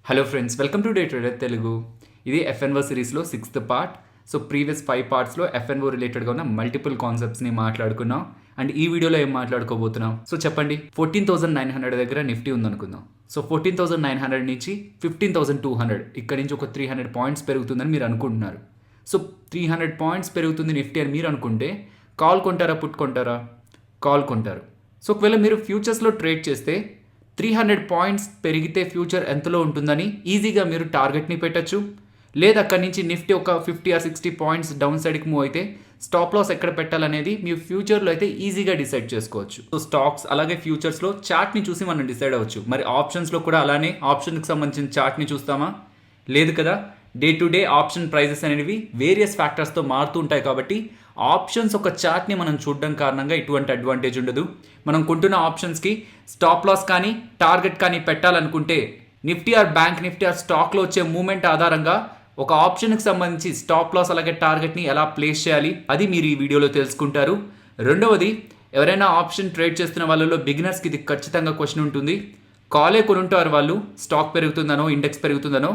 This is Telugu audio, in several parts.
Hello friends, welcome to day trader Telugu. ఇది ఎఫ్ఎన్ఓ సిరీస్లో 6th పార్ట్. సో ప్రీవియస్ 5 పార్ట్స్లో ఎఫ్ఎన్ఓ రిలేటెడ్గా ఉన్న మల్టిపుల్ కాన్సెప్ట్స్ని మాట్లాడుకున్నాం. అండ్ ఈ వీడియోలో ఏం మాట్లాడుకోబోతున్నాం? సో చెప్పండి, 14,900 దగ్గర నిఫ్టీ ఉందనుకుందాం. సో 14,900 నుంచి 15,200, ఇక్కడ నుంచి ఒక 300 పాయింట్స్ పెరుగుతుందని మీరు అనుకుంటున్నారు. సో 300 పాయింట్స్ పెరుగుతుంది నిఫ్టీ అని మీరు అనుకుంటే కాల్ కొంటారా, పుట్ కొంటారా? కాల్ కొంటారు. సో ఒకవేళ మీరు ఫ్యూచర్స్లో ట్రేడ్ చేస్తే 300 పాయింట్స్ పెరిగితే ఫ్యూచర్ ఎంతలో ఉంటుందని ఈజీగా మీరు టార్గెట్ని పెట్టచ్చు. లేదా అక్కడి నుంచి నిఫ్టీ ఒక 50 or 60 పాయింట్స్ డౌన్ సైడ్కి మూవ్ అయితే స్టాప్ లాస్ ఎక్కడ పెట్టాలనేది మీ ఫ్యూచర్లో అయితే ఈజీగా డిసైడ్ చేసుకోవచ్చు. సో స్టాక్స్ అలాగే ఫ్యూచర్స్లో చార్ట్ని చూసి మనం డిసైడ్ అవ్వచ్చు. మరి ఆప్షన్స్లో కూడా అలానే ఆప్షన్కి సంబంధించిన చార్ట్ని చూస్తామా? లేదు కదా. Day to day option prices అనేవి వేరియస్ ఫ్యాక్టర్స్తో మారుతూ ఉంటాయి కాబట్టి ఆప్షన్స్ ఒక చార్ట్ని మనం చూడడం కారణంగా ఎటువంటి అడ్వాంటేజ్ ఉండదు. మనం కొంటున్న ఆప్షన్స్కి స్టాప్ లాస్ కానీ టార్గెట్ కానీ పెట్టాలనుకుంటే Nifty or bank Nifty or స్టాక్లో వచ్చే మూమెంట్ ఆధారంగా ఒక ఆప్షన్కి సంబంధించి స్టాప్ లాస్ అలాగే టార్గెట్ని ఎలా ప్లేస్ చేయాలి అది మీరు ఈ వీడియోలో తెలుసుకుంటారు. రెండవది, ఎవరైనా ఆప్షన్ ట్రేడ్ చేస్తున్న వాళ్ళలో బిగినర్స్కి ఇది ఖచ్చితంగా క్వశ్చన్ ఉంటుంది. కాలే కొనుంటారు వాళ్ళు, స్టాక్ పెరుగుతుందనో ఇండెక్స్ పెరుగుతుందనో.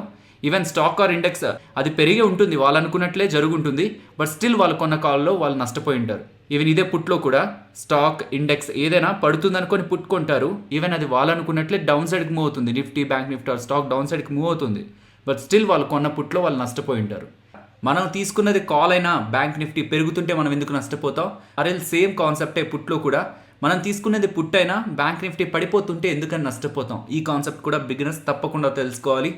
ఈవెన్ స్టాక్ ఆర్ ఇండెక్స్ అది పెరిగే ఉంటుంది, వాళ్ళు అనుకున్నట్లే జరుగుంటుంది. బట్ స్టిల్ వాళ్ళు కొన్న కాల్లో వాళ్ళు నష్టపోయి ఉంటారు. ఈవెన్ ఇదే పుట్లో కూడా స్టాక్ ఇండెక్స్ ఏదైనా పడుతుంది అనుకొని పుట్ కొంటారు. ఈవెన్ అది వాళ్ళు అనుకున్నట్లే డౌన్ సైడ్కి మూవ్ అవుతుంది. Nifty bank Nifty or stock down సైడ్కి మూవ్ అవుతుంది. బట్ స్టిల్ వాళ్ళు కొన్న పుట్లో వాళ్ళు నష్టపోయి ఉంటారు. మనం తీసుకున్నది కాల్ అయినా బ్యాంక్ నిఫ్టీ పెరుగుతుంటే మనం ఎందుకు నష్టపోతాం? అరే సేమ్ కాన్సెప్టే పుట్లో కూడా. మనం తీసుకునేది పుట్ అయినా బ్యాంక్ నిఫ్టీ పడిపోతుంటే ఎందుకని నష్టపోతాం? ఈ కాన్సెప్ట్ కూడా బిగినర్స్ తప్పకుండా తెలుసుకోవాలి.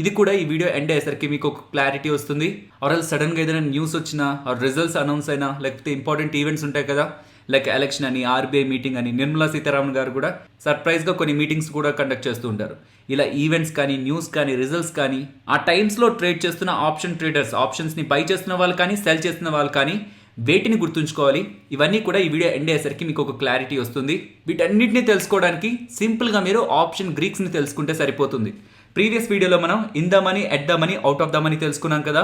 ఇది కూడా ఈ వీడియో ఎండ్ అయ్యేసరికి మీకు ఒక క్లారిటీ వస్తుంది. ఆర్ సడన్గా ఏదైనా న్యూస్ వచ్చినా ఆర్ రిజల్ట్స్ అనౌన్స్ అయినా లేకపోతే ఇంపార్టెంట్ ఈవెంట్స్ ఉంటాయి కదా, లైక్ ఎలక్షన్ అని, ఆర్బీఐ మీటింగ్ అని, నిర్మలా సీతారామన్ గారు కూడా సర్ప్రైజ్గా కొన్ని మీటింగ్స్ కూడా కండక్ట్ చేస్తూ ఉంటారు. ఇలా ఈవెంట్స్ కానీ, న్యూస్ కానీ, రిజల్ట్స్ కానీ, ఆ టైమ్స్లో ట్రేడ్ చేస్తున్న ఆప్షన్ ట్రేడర్స్, ఆప్షన్స్ని బై చేస్తున్న వాళ్ళు కానీ సెల్ చేస్తున్న వాళ్ళు కానీ వేటిని గుర్తుంచుకోవాలి? ఇవన్నీ కూడా ఈ వీడియో ఎండ్ అయ్యేసరికి మీకు ఒక క్లారిటీ వస్తుంది. వీటన్నిటిని తెలుసుకోవడానికి సింపుల్గా మీరు ఆప్షన్ గ్రీక్స్ని తెలుసుకుంటే సరిపోతుంది. ప్రీవియస్ వీడియోలో మనం in the money, at the money, out of the money తెలుసుకున్నాం కదా.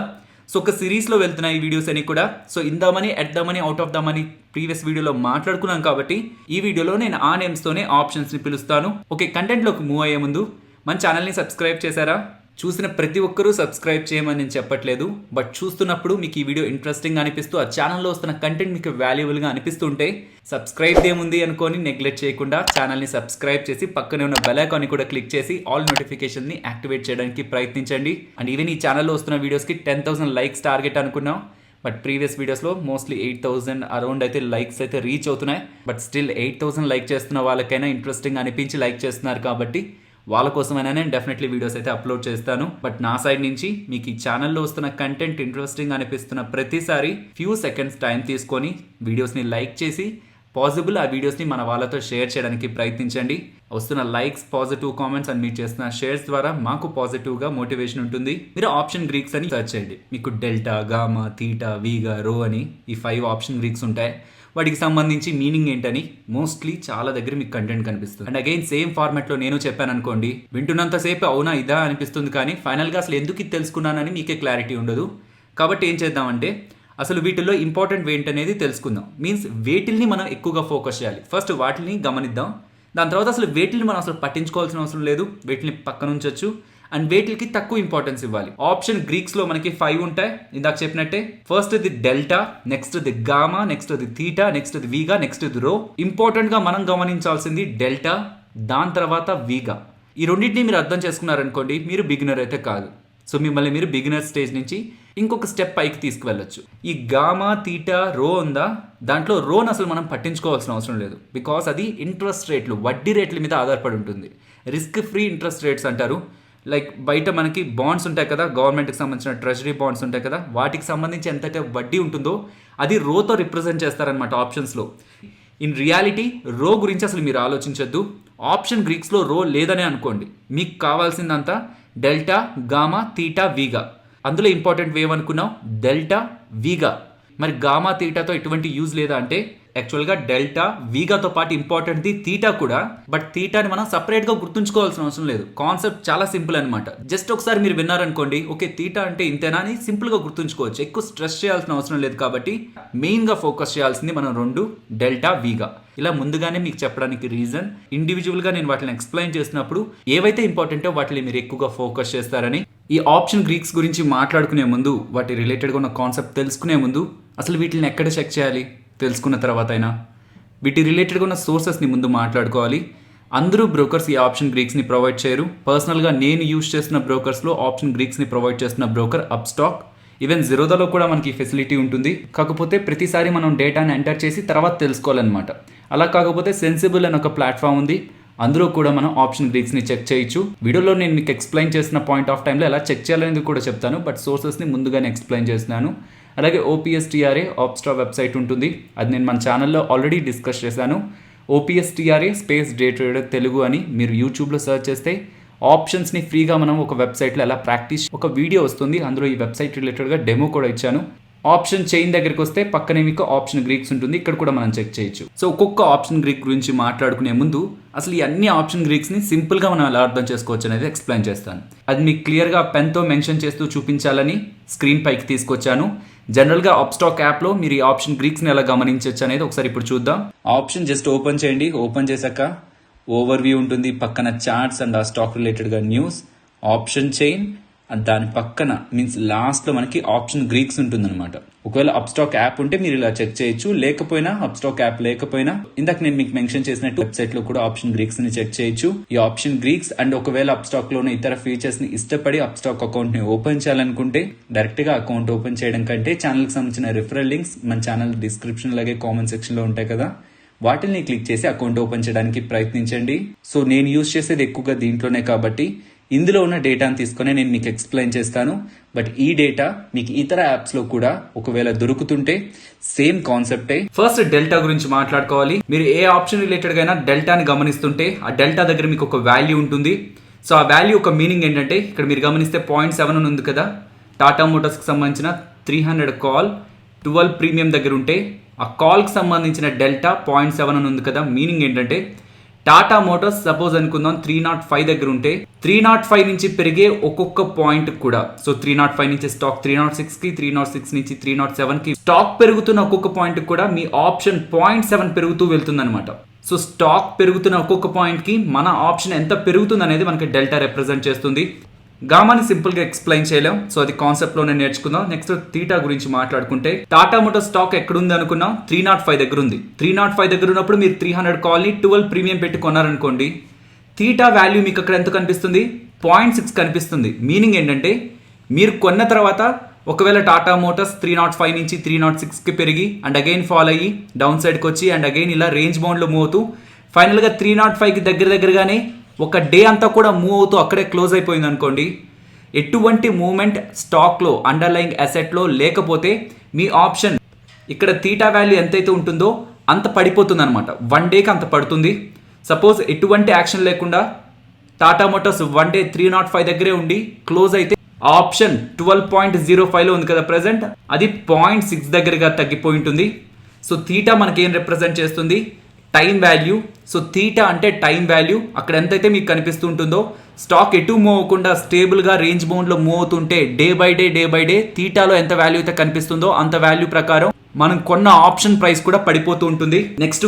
సో ఒక సిరీస్లో వెళ్తున్నాయి ఈ వీడియోస్ అన్ని కూడా. So in the money, at the money, out of the money previous వీడియోలో మాట్లాడుకున్నాం కాబట్టి ఈ వీడియోలో నేను ఆ నేమ్స్తోనే ఆప్షన్స్ని పిలుస్తాను. ఓకే, కంటెంట్లోకి మూవ్ అయ్యే ముందు మన ఛానల్ని సబ్స్క్రైబ్ చేశారా? చూసిన ప్రతి ఒక్కరూ సబ్స్క్రైబ్ చేయమని నేను చెప్పట్లేదు. బట్ చూస్తున్నప్పుడు మీకు ఈ వీడియో ఇంట్రెస్టింగ్ అనిపిస్తూ ఆ ఛానల్లో వస్తున్న కంటెంట్ మీకు వాల్యుబుల్గా అనిపిస్తుంటే సబ్స్క్రైబ్ ఏముంది అనుకొని నెగ్లెక్ట్ చేయకుండా ఛానల్ని సబ్స్క్రైబ్ చేసి పక్కనే ఉన్న బెల్ ఐకాన్ని కూడా క్లిక్ చేసి ఆల్ నోటిఫికేషన్ని యాక్టివేట్ చేయడానికి ప్రయత్నించండి. అండ్ ఈవెన్ ఈ ఛానల్లో వస్తున్న వీడియోస్కి 10,000 లైక్స్ టార్గెట్ అనుకున్నాం. బట్ ప్రీవియస్ వీడియోస్లో మోస్ట్లీ 8,000 అరౌండ్ అయితే లైక్స్ అయితే రీచ్ అవుతున్నాయి. బట్ స్టిల్ 8,000 లైక్ చేస్తున్న వాళ్ళకైనా ఇంట్రెస్టింగ్ అనిపించి లైక్ చేస్తున్నారు కాబట్టి వాళ్ళ కోసమైనా నేను డెఫినెట్లీ వీడియోస్ అయితే అప్లోడ్ చేస్తాను. బట్ నా సైడ్ నుంచి మీకు ఈ ఛానల్లో వస్తున్న కంటెంట్ ఇంట్రెస్టింగ్ అనిపిస్తున్న ప్రతిసారి ఫ్యూ సెకండ్స్ టైం తీసుకొని వీడియోస్ని లైక్ చేసి పాసిబుల్ ఆ వీడియోస్ని మన వాళ్ళతో షేర్ చేయడానికి ప్రయత్నించండి. వస్తున్న లైక్స్, పాజిటివ్ కామెంట్స్ అండ్ మీరు చేస్తున్న షేర్స్ ద్వారా మాకు పాజిటివ్గా మోటివేషన్ ఉంటుంది. మీరు ఆప్షన్ గ్రీక్స్ అని సర్చ్ చేయండి. మీకు డెల్టా, గామా, థీటా, వీగా, రో అని ఈ 5 ఆప్షన్ గ్రీక్స్ ఉంటాయి. వాటికి సంబంధించి మీనింగ్ ఏంటని మోస్ట్లీ చాలా దగ్గర మీకు కంటెంట్ కనిపిస్తుంది. అండ్ అగైన్ సేమ్ ఫార్మాట్లో నేను చెప్పాను అనుకోండి, వింటున్నంతసేపు అవునా ఇదా అనిపిస్తుంది, కానీ ఫైనల్గా అసలు ఎందుకు ఇది తెలుసుకున్నానని మీకే క్లారిటీ ఉండదు. కాబట్టి ఏం చేద్దామంటే అసలు వీటిల్లో ఇంపార్టెంట్ ఏంటనేది తెలుసుకుందాం. మీన్స్ వేటిల్ని మనం ఎక్కువగా ఫోకస్ చేయాలి. ఫస్ట్ వాటిని గమనిద్దాం. దాని తర్వాత అసలు వేటిల్ని మనం అసలు పట్టించుకోవాల్సిన అవసరం లేదు, వీటిని పక్కన ఉంచొచ్చు. అండ్ వేటికి తక్కువ ఇంపార్టెన్స్ ఇవ్వాలి. ఆప్షన్ గ్రీక్స్లో మనకి 5 ఉంటాయి ఇందాక చెప్పినట్టే. First the delta, next the gamma, next the theta, next the vega, next the rho. ఇంపార్టెంట్గా మనం గమనించాల్సింది డెల్టా, దాని తర్వాత వీగా. ఈ రెండింటిని మీరు అర్థం చేసుకున్నారనుకోండి, మీరు బిగినర్ అయితే కాదు. సో మిమ్మల్ని మీరు బిగినర్ స్టేజ్ నుంచి ఇంకొక స్టెప్ పైకి తీసుకువెళ్ళొచ్చు. ఈ గామా, థీటా, రో ఉందా, దాంట్లో రోన్ అసలు మనం పట్టించుకోవాల్సిన అవసరం లేదు. బికాస్ అది ఇంట్రెస్ట్ రేట్లు, వడ్డీ రేట్ల మీద ఆధారపడి ఉంటుంది. రిస్క్ ఫ్రీ ఇంట్రెస్ట్ రేట్స్ అంటారు. లైక్ బయట మనకి బాండ్స్ ఉంటాయి కదా, గవర్నమెంట్కి సంబంధించిన ట్రెజరీ బాండ్స్ ఉంటాయి కదా, వాటికి సంబంధించి ఎంతైతే వడ్డీ ఉంటుందో అది రోతో రిప్రజెంట్ చేస్తారనమాట ఆప్షన్స్లో. ఇన్ రియాలిటీ రో గురించి అసలు మీరు ఆలోచించొద్దు. ఆప్షన్ గ్రీక్స్లో రో లేదనే అనుకోండి. మీకు కావాల్సిందంతా డెల్టా, గామా, థీటా, వీగా. అందులో ఇంపార్టెంట్ వేవ్ అనుకున్నాం డెల్టా, వీగా. మరి గామా, థీటాతో ఎటువంటి యూజ్ లేదా అంటే యాక్చువల్గా డెల్టా వీగాతో పాటు ఇంపార్టెంట్ది థీటా కూడా. బట్ థీటాని మనం సపరేట్గా గుర్తుంచుకోవాల్సిన అవసరం లేదు. కాన్సెప్ట్ చాలా సింపుల్ అనమాట. జస్ట్ ఒకసారి మీరు విన్నారనుకోండి, ఓకే థీటా అంటే ఇంతేనా అని సింపుల్గా గుర్తుంచుకోవచ్చు. ఎక్కువ స్ట్రెస్ చేయాల్సిన అవసరం లేదు. కాబట్టి మెయిన్గా ఫోకస్ చేయాల్సింది మనం రెండు డెల్టా వీగా. ఇలా ముందుగానే మీకు చెప్పడానికి రీజన్, ఇండివిజువల్గా నేను వాటిని ఎక్స్ప్లెయిన్ చేసినప్పుడు ఏవైతే ఇంపార్టెంటో వాటిని మీరు ఎక్కువగా ఫోకస్ చేస్తారని. ఈ ఆప్షన్ గ్రీక్స్ గురించి మాట్లాడుకునే ముందు, వాటి రిలేటెడ్గా ఉన్న కాన్సెప్ట్ తెలుసుకునే ముందు అసలు వీటిని ఎక్కడ చెక్ చేయాలి తెలుసుకున్న తర్వాత అయినా వీటి రిలేటెడ్గా ఉన్న సోర్సెస్ని ముందు మాట్లాడుకోవాలి. అందరూ బ్రోకర్స్ ఈ ఆప్షన్ గ్రీక్స్ని ప్రొవైడ్ చేయరు. పర్సనల్గా నేను యూజ్ చేస్తున్న బ్రోకర్స్లో ఆప్షన్ గ్రీక్స్ని ప్రొవైడ్ చేస్తున్న బ్రోకర్ అప్స్టాక్. ఈవెన్ జిరోదాలో కూడా మనకి ఫెసిలిటీ ఉంటుంది. కాకపోతే ప్రతిసారి మనం డేటాని ఎంటర్ చేసి తర్వాత తెలుసుకోవాలన్నమాట. అలా కాకపోతే సెన్సిబుల్ అని ఒక ప్లాట్ఫామ్ ఉంది, అందులో కూడా మనం ఆప్షన్ గ్రీక్స్ని చెక్ చేయొచ్చు. వీడియోలో నేను మీకు ఎక్స్ప్లెయిన్ చేసిన పాయింట్ ఆఫ్ టైంలో ఎలా చెక్ చేయాలనేది కూడా చెప్తాను, బట్ సోర్సెస్ని ముందుగానే ఎక్స్ప్లెయిన్ చేస్తున్నాను. అలాగే OPSTRA ఆప్స్టాక్ వెబ్సైట్ ఉంటుంది, అది నేను మన ఛానల్లో ఆల్రెడీ డిస్కస్ చేశాను. OPSTRA space day trader Telugu అని మీరు యూట్యూబ్లో సెర్చ్ చేస్తే ఆప్షన్స్ని ఫ్రీగా మనం ఒక వెబ్సైట్లో ఎలా ప్రాక్టీస్ ఒక వీడియో వస్తుంది. అందులో ఈ వెబ్సైట్ రిలేటెడ్గా డెమో కూడా ఇచ్చాను. ఆప్షన్ చైన్ దగ్గరికి వస్తే పక్కనే మీకు ఆప్షన్ గ్రీక్స్ ఉంటుంది, ఇక్కడ కూడా మనం చెక్ చేయొచ్చు. సో ఒక్కొక్క ఆప్షన్ గ్రీక్ గురించి మాట్లాడుకునే ముందు అసలు ఈ అన్ని ఆప్షన్ గ్రీక్స్ని సింపుల్గా మనం ఎలా అర్థం చేసుకోవచ్చు అనేది ఎక్స్ప్లెయిన్ చేస్తాను. అది మీకు క్లియర్గా పెన్తో మెన్షన్ చేస్తూ చూపించాలని స్క్రీన్ పైకి తీసుకొచ్చాను. జనరల్గా అప్స్టాక్ యాప్లో మీరు ఈ ఆప్షన్ గ్రీక్స్ని ఎలా గమనించవచ్చు అనేది ఒకసారి ఇప్పుడు చూద్దాం. ఆప్షన్ జస్ట్ ఓపెన్ చేయండి. ఓపెన్ చేశాక ఓవర్ వ్యూ ఉంటుంది, పక్కన చార్ట్స్ అండ్ ఆ స్టాక్ రిలేటెడ్గా న్యూస్, ఆప్షన్ చైన్, దాని పక్కన మీన్స్ లాస్ట్లో మనకి ఆప్షన్ గ్రీక్స్ ఉంటుందన్నమాట. ఒకవేళ అప్స్టాక్ యాప్ ఉంటే మీరు ఇలా చెక్ చేయొచ్చు, లేకపోయినా అప్స్టాక్ యాప్ లేకపోయినా ఇందాక నేను మీకు మెన్షన్ చేసినట్టు వెబ్సైట్ లో కూడా ఆప్షన్ గ్రీక్స్ ని చెక్ చేయొచ్చు. ఈ ఆప్షన్ గ్రీక్స్ అండ్ ఒకవేళ అప్స్టాక్ లోని ఇతర ఫీచర్స్ ని ఇష్టపడి అప్స్టాక్ అకౌంట్ ని ఓపెన్ చేయాలనుకుంటే డైరెక్ట్ గా అకౌంట్ ఓపెన్ చేయడం కంటే ఛానల్ కి సంబంధించిన రిఫరల్ లింక్స్ మన ఛానల్ డిస్క్రిప్షన్ అలాగే కామెంట్ సెక్షన్ లో ఉంటాయి కదా, వాటిని క్లిక్ చేసి అకౌంట్ ఓపెన్ చేయడానికి ప్రయత్నించండి. సో నేను యూజ్ చేసేది ఎక్కువగా దీంట్లోనే కాబట్టి ఇందులో ఉన్న డేటాను తీసుకొని నేను మీకు ఎక్స్ప్లెయిన్ చేస్తాను. బట్ ఈ డేటా మీకు ఇతర యాప్స్ లో కూడా ఒకవేళ దొరుకుతుంటే సేమ్ కాన్సెప్టే. ఫస్ట్ డెల్టా గురించి మాట్లాడుకోవాలి. మీరు ఏ ఆప్షన్ రిలేటెడ్ అయినా డెల్టాని గమనిస్తుంటే ఆ డెల్టా దగ్గర మీకు ఒక వాల్యూ ఉంటుంది. సో ఆ వాల్యూ ఒక మీనింగ్ ఏంటంటే ఇక్కడ మీరు గమనిస్తే 0.7 ఉంది కదా, టాటా మోటార్స్ కి సంబంధించిన 300 కాల్ 12 ప్రీమియం దగ్గర ఉంటే ఆ కాల్ కి సంబంధించిన డెల్టా 0.7 అని ఉంది కదా. మీనింగ్ ఏంటంటే టాటా మోటార్స్ సపోజ్ అనుకుందాం 305 దగ్గర ఉంటే 305 నుంచి పెరిగే ఒక్కొక్క పాయింట్ కూడా, సో 305 నుంచి స్టాక్ 306 కి, 306 నుంచి 307 కి స్టాక్ పెరుగుతున్న ఒక్కొక్క పాయింట్ కూడా మీ ఆప్షన్ 0.7 పెరుగుతూ వెళ్తుంది అనమాట. సో స్టాక్ పెరుగుతున్న ఒక్కొక్క పాయింట్ కి మన ఆప్షన్ ఎంత పెరుగుతుంది అనేది మనకి డెల్టా రిప్రజెంట్ చేస్తుంది. గామాని సింపుల్ గా ఎక్స్ప్లెయిన్ చేయలేం, సో అది కాన్సెప్ట్ లోనే నేర్చుకుందాం. నెక్స్ట్ థీటా గురించి మాట్లాడుకుంటే టాటా మోటార్ స్టాక్ ఎక్కడుంది అనుకున్నాం, 305 దగ్గర ఉంది. 305 దగ్గర ఉన్నప్పుడు మీరు 300 కాల్ ని 12 ప్రీమియం పెట్టి కొన్నారనుకోండి, థీటా వాల్యూ మీకు అక్కడ ఎంత కనిపిస్తుంది, 0.6 కనిపిస్తుంది. మీనింగ్ ఏంటంటే మీరు కొన్న తర్వాత ఒకవేళ టాటా మోటార్స్ 305 నుంచి 306 కి పెరిగి అండ్ అగైన్ ఫాల్ అయ్యి డౌన్ సైడ్కి వచ్చి అండ్ అగైన్ ఇలా రేంజ్ బౌండ్ లో మూవ్ అవుతూ ఫైనల్ గా 305 కి దగ్గరగానే ఒక డే అంతా కూడా మూవ్ అవుతూ అక్కడే క్లోజ్ అయిపోయింది అనుకోండి, ఎటువంటి మూవ్మెంట్ స్టాక్లో అండర్లయింగ్ అసెట్లో లేకపోతే మీ ఆప్షన్ ఇక్కడ థీటా వాల్యూ ఎంతైతే ఉంటుందో అంత పడిపోతుంది అనమాట. 1 డేకి అంత పడుతుంది. సపోజ్ ఎటువంటి యాక్షన్ లేకుండా టాటా మోటార్స్ 1 డే 305 దగ్గరే ఉండి క్లోజ్ అయితే ఆప్షన్ 12.05లో ఉంది కదా ప్రెసెంట్, అది 0.6 దగ్గరగా తగ్గిపోయి ఉంటుంది. సో థీటా మనకి ఏం రిప్రజెంట్ చేస్తుంది, టైం వాల్యూ. సో థీటా అంటే టైం వాల్యూ. అక్కడ ఎంతైతే మీకు కనిపిస్తూ ఉంటుందో స్టాక్ ఎటు మూవ్ అవ్వకుండా స్టేబుల్గా రేంజ్ బౌండ్లో మూవ్ అవుతుంటే డే బై డే థీటాలో ఎంత వాల్యూ అయితే కనిపిస్తుందో అంత వాల్యూ ప్రకారం మనం కొన్న ఆప్షన్ ప్రైస్ కూడా పడిపోతూ ఉంటుంది. నెక్స్ట్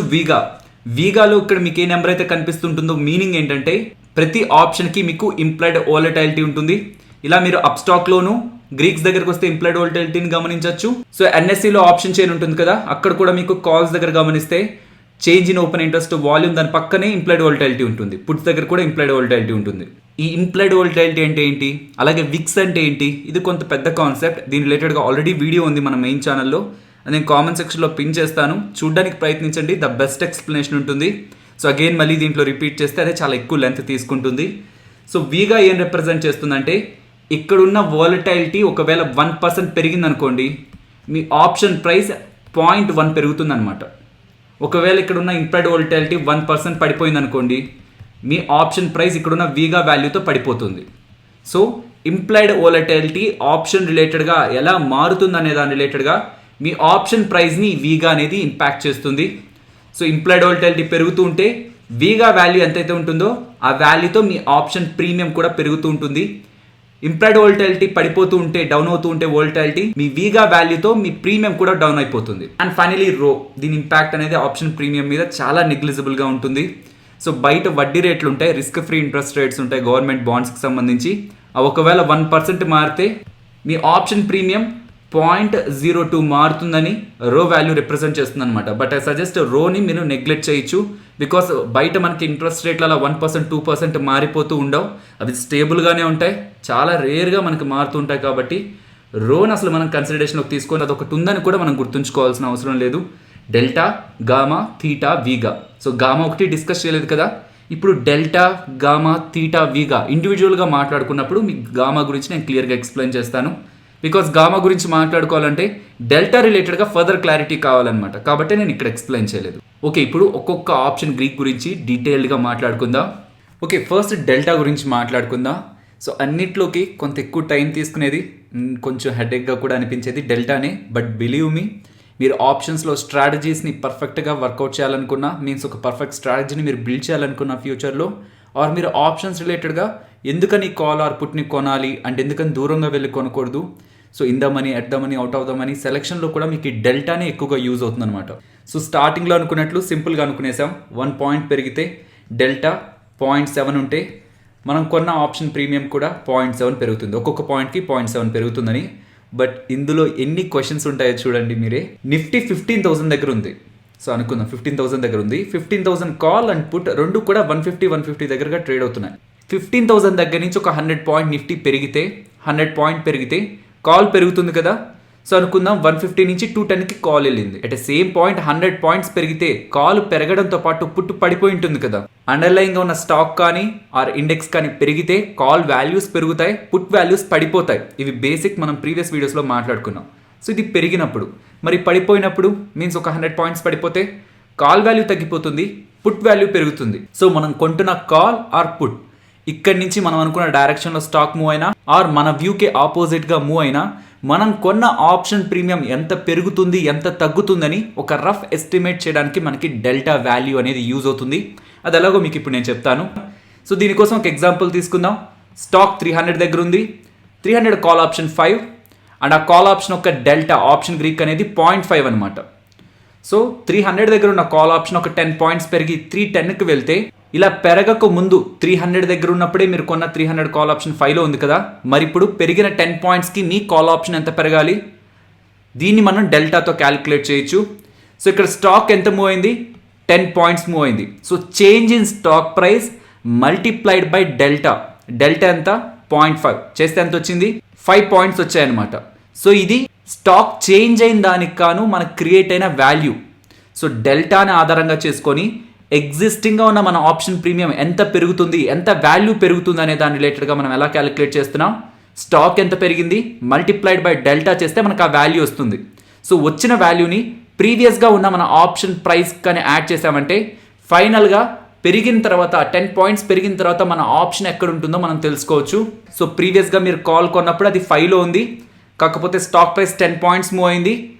వీగాలో ఇక్కడ మీకు ఏ నెంబర్ అయితే కనిపిస్తుంటుందో మీనింగ్ ఏంటంటే ప్రతి ఆప్షన్కి మీకు ఇంప్లైడ్ వోలటిలిటీ ఉంటుంది. ఇలా మీరు అప్స్టాక్లోను గ్రీక్స్ దగ్గరకు వస్తే ఇంప్లైడ్ వోలటిలిటీని గమనించవచ్చు. సో ఎన్ఎస్సిలో ఆప్షన్ చైన్ ఉంటుంది కదా, అక్కడ కూడా మీకు కాల్స్ దగ్గర గమనిస్తే change in open interest volume దాని పక్కనే ఇంప్లైడ్ వోలటిలిటీ ఉంటుంది. పుట్స్ దగ్గర కూడా ఇంప్లైడ్ వోలటిలిటీ ఉంటుంది. ఈ ఇంప్లైడ్ వోలటిలిటీ అంటే ఏంటి, అలాగే విక్స్ అంటే ఏంటి, ఇది కొంత పెద్ద కాన్సెప్ట్. దీని రిలేటెడ్గా ఆల్రెడీ వీడియో ఉంది మన మెయిన్ ఛానల్లో, నేను కామెంట్ సెక్షన్లో పిన్ చేస్తాను, చూడడానికి ప్రయత్నించండి. ద బెస్ట్ ఎక్స్ప్లెనేషన్ ఉంటుంది. సో అగైన్ మళ్ళీ దీంట్లో రిపీట్ చేస్తే అదే చాలా ఎక్కువ లెంత్ తీసుకుంటుంది. సో వీగా ఏం రిప్రజెంట్ చేస్తుందంటే ఇక్కడున్న వోలటిలిటీ ఒకవేళ 1% పెరిగింది అనుకోండి, మీ ఆప్షన్ ప్రైస్ 0.1 పెరుగుతుంది అనమాట. ఒకవేళ ఇక్కడున్న ఇంప్లైడ్ వోలటిలిటీ 1% పడిపోయింది అనుకోండి, మీ ఆప్షన్ ప్రైస్ ఇక్కడున్న వీగా వాల్యూతో పడిపోతుంది. సో ఇంప్లైడ్ వోలటిలిటీ ఆప్షన్ రిలేటెడ్గా ఎలా మారుతుంది అనే దాని రిలేటెడ్గా మీ ఆప్షన్ ప్రైస్ని వీగా అనేది ఇంపాక్ట్ చేస్తుంది. సో ఇంప్లాయిడ్ వోల్టాలిటీ పెరుగుతూ ఉంటే వీగా వాల్యూ ఎంతైతే ఉంటుందో ఆ వాల్యూతో మీ ఆప్షన్ ప్రీమియం కూడా పెరుగుతూ ఉంటుంది. ఇంప్లాయిడ్ వోల్టాలిటీ పడిపోతూ ఉంటే, డౌన్ అవుతూ ఉంటే వోల్టాలిటీ, మీ వీగా వాల్యూతో మీ ప్రీమియం కూడా డౌన్ అయిపోతుంది. అండ్ ఫైనలీ రో, దీని ఇంపాక్ట్ అనేది ఆప్షన్ ప్రీమియం మీద చాలా నెగ్లిజిబుల్గా ఉంటుంది. సో బయట వడ్డీ రేట్లు ఉంటాయి, రిస్క్ ఫ్రీ ఇంట్రెస్ట్ రేట్స్ ఉంటాయి గవర్నమెంట్ బాండ్స్కి సంబంధించి. ఒకవేళ 1% మారితే మీ ఆప్షన్ ప్రీమియం 0.02 మారుతుందని రో వాల్యూ రిప్రజెంట్ చేస్తుంది అనమాట. బట్ ఐ సజెస్ట్ రోని మీరు నెగ్లెక్ట్ చేయొచ్చు, బికాస్ బయట మనకి ఇంట్రెస్ట్ రేట్లు అలా 1%, 2% మారిపోతూ ఉండవు, అవి స్టేబుల్గానే ఉంటాయి, చాలా రేర్గా మనకి మారుతూ ఉంటాయి. కాబట్టి రోని అసలు మనం కన్సిడరేషన్లోకి తీసుకొని అది ఒకటి ఉందని కూడా మనం గుర్తుంచుకోవాల్సిన అవసరం లేదు. Delta, gamma, theta, vega. So gamma ఒకటి డిస్కస్ చేయలేదు కదా, ఇప్పుడు డెల్టా, గామా, థీటా, వీగా ఇండివిజువల్గా మాట్లాడుకున్నప్పుడు మీకు గామా గురించి నేను క్లియర్గా ఎక్స్ప్లెయిన్ చేస్తాను. బికాస్ గామా గురించి మాట్లాడుకోవాలంటే డెల్టా రిలేటెడ్గా ఫర్దర్ క్లారిటీ కావాలన్నమాట, కాబట్టి నేను ఇక్కడ ఎక్స్ప్లెయిన్ చేయలేదు. ఓకే, ఇప్పుడు ఒక్కొక్క ఆప్షన్ గ్రీక్ గురించి డీటెయిల్డ్గా మాట్లాడుకుందాం. ఓకే, ఫస్ట్ డెల్టా గురించి మాట్లాడుకుందాం. సో అన్నిట్లోకి కొంత ఎక్కువ టైం తీసుకునేది, కొంచెం హెడేక్గా కూడా అనిపించేది డెల్టానే. బట్ బిలీవ్ మీ, మీరు ఆప్షన్స్లో స్ట్రాటజీస్ని పర్ఫెక్ట్గా వర్కౌట్ చేయాలనుకున్నా, మీన్స్ ఒక పర్ఫెక్ట్ స్ట్రాటజీని మీరు బిల్డ్ చేయాలనుకున్న ఫ్యూచర్లో, ఆర్ మీరు ఆప్షన్స్ రిలేటెడ్గా ఎందుకని కాల్ ఆర్ పుట్ని కొనాలి అంటే ఎందుకని దూరంగా వెళ్ళి కొనకూడదు, so in the money, at the money, out of the money సెలక్షన్లో కూడా మీకు ఈ డెల్టానే ఎక్కువగా యూజ్ అవుతుంది అనమాట. సో స్టార్టింగ్లో అనుకున్నట్లు సింపుల్గా అనుకునేసాం, 1 పాయింట్ పెరిగితే డెల్టా 0.7 ఉంటే మనం కొన్న ఆప్షన్ ప్రీమియం కూడా 0.7 పెరుగుతుంది, ఒక్కొక్క పాయింట్కి 0.7 పెరుగుతుందని. బట్ ఇందులో ఎన్ని క్వశ్చన్స్ ఉంటాయో చూడండి మీరే. నిఫ్టీ 15,000 దగ్గర ఉంది, సో అనుకుందాం 15,000 దగ్గర ఉంది. 15,000 కాల్ అండ్ పుట్ రెండు కూడా 150 దగ్గరగా ట్రేడ్ అవుతున్నాయి. 15,000 దగ్గర నుంచి ఒక 100 పాయింట్ నిఫ్టీ పెరిగితే, 100 పాయింట్ పెరిగితే కాల్ పెరుగుతుంది కదా. సో అనుకుందాం 150 నుంచి 210కి కాల్ వెళ్ళింది. అట్ సేమ్ పాయింట్ 100 పాయింట్స్ పెరిగితే కాల్ పెరగడంతో పాటు పుట్టు పడిపోయి ఉంటుంది కదా. అండర్లైన్గా ఉన్న స్టాక్ కానీ ఆర్ ఇండెక్స్ కానీ పెరిగితే కాల్ వాల్యూస్ పెరుగుతాయి, పుట్ వాల్యూస్ పడిపోతాయి. ఇవి బేసిక్ మనం ప్రీవియస్ వీడియోస్లో మాట్లాడుకున్నాం. సో ఇది పెరిగినప్పుడు, మరి పడిపోయినప్పుడు మీన్స్ ఒక 100 పాయింట్స్ పడిపోతే కాల్ వాల్యూ తగ్గిపోతుంది, పుట్ వాల్యూ పెరుగుతుంది. సో మనం కొంటున్న కాల్ ఆర్ పుట్ ఇక్కడి నుంచి మనం అనుకున్న డైరెక్షన్లో స్టాక్ మూవ్ అయినా ఆర్ మన వ్యూకి ఆపోజిట్గా మూవ్ అయినా మనం కొన్న ఆప్షన్ ప్రీమియం ఎంత పెరుగుతుంది, ఎంత తగ్గుతుందని ఒక రఫ్ ఎస్టిమేట్ చేయడానికి మనకి డెల్టా వాల్యూ అనేది యూజ్ అవుతుంది. అది ఎలాగో మీకు ఇప్పుడు నేను చెప్తాను. సో దీనికోసం ఒక ఎగ్జాంపుల్ తీసుకుందాం. స్టాక్ 300 దగ్గర ఉంది, 300 కాల్ ఆప్షన్ 5 అండ్ ఆ కాల్ ఆప్షన్ ఒక డెల్టా ఆప్షన్ గ్రీక్ అనేది 0.5 అనమాట. సో 300 దగ్గర ఉన్న కాల్ ఆప్షన్ ఒక 10 పాయింట్స్ పెరిగి 310కి వెళ్తే, ఇలా పెరగక ముందు 300 దగ్గర ఉన్నప్పుడే మీరు కొన్న 300 కాల్ ఆప్షన్ 5లో ఉంది కదా, మరి ఇప్పుడు పెరిగిన 10 పాయింట్స్కి మీ కాల్ ఆప్షన్ ఎంత పెరగాలి, దీన్ని మనం డెల్టాతో క్యాలిక్యులేట్ చేయొచ్చు. సో ఇక్కడ స్టాక్ ఎంత మూవ్ అయింది, 10 పాయింట్స్ మూవ్ అయింది. So change in stock price multiplied by delta, delta ఎంత 0.5 చేస్తే ఎంత వచ్చింది, 5 పాయింట్స్ వచ్చాయన్నమాట. సో ఇది స్టాక్ చేంజ్ అయిన దానికి కాను మనకు క్రియేట్ అయిన వాల్యూ. సో డెల్టాని ఆధారంగా చేసుకొని ఎగ్జిస్టింగ్గా ఉన్న మన ఆప్షన్ ప్రీమియం ఎంత పెరుగుతుంది, ఎంత వాల్యూ పెరుగుతుంది అనే దాని రిలేటెడ్గా మనం ఎలా క్యాలిక్యులేట్ చేస్తున్నాం, స్టాక్ ఎంత పెరిగింది మల్టిప్లైడ్ బై డెల్టా చేస్తే మనకు ఆ వాల్యూ వస్తుంది. సో వచ్చిన వాల్యూని ప్రీవియస్గా ఉన్న మన ఆప్షన్ ప్రైస్ కానీ యాడ్ చేసామంటే ఫైనల్గా పెరిగిన తర్వాత 10 పాయింట్స్ పెరిగిన తర్వాత మన ఆప్షన్ ఎక్కడ ఉంటుందో మనం తెలుసుకోవచ్చు. సో ప్రీవియస్గా మీరు కాల్ కొన్నప్పుడు అది 5లో ఉంది, కాకపోతే స్టాక్ ప్రైస్ 10 పాయింట్స్ మూవ్ అయింది,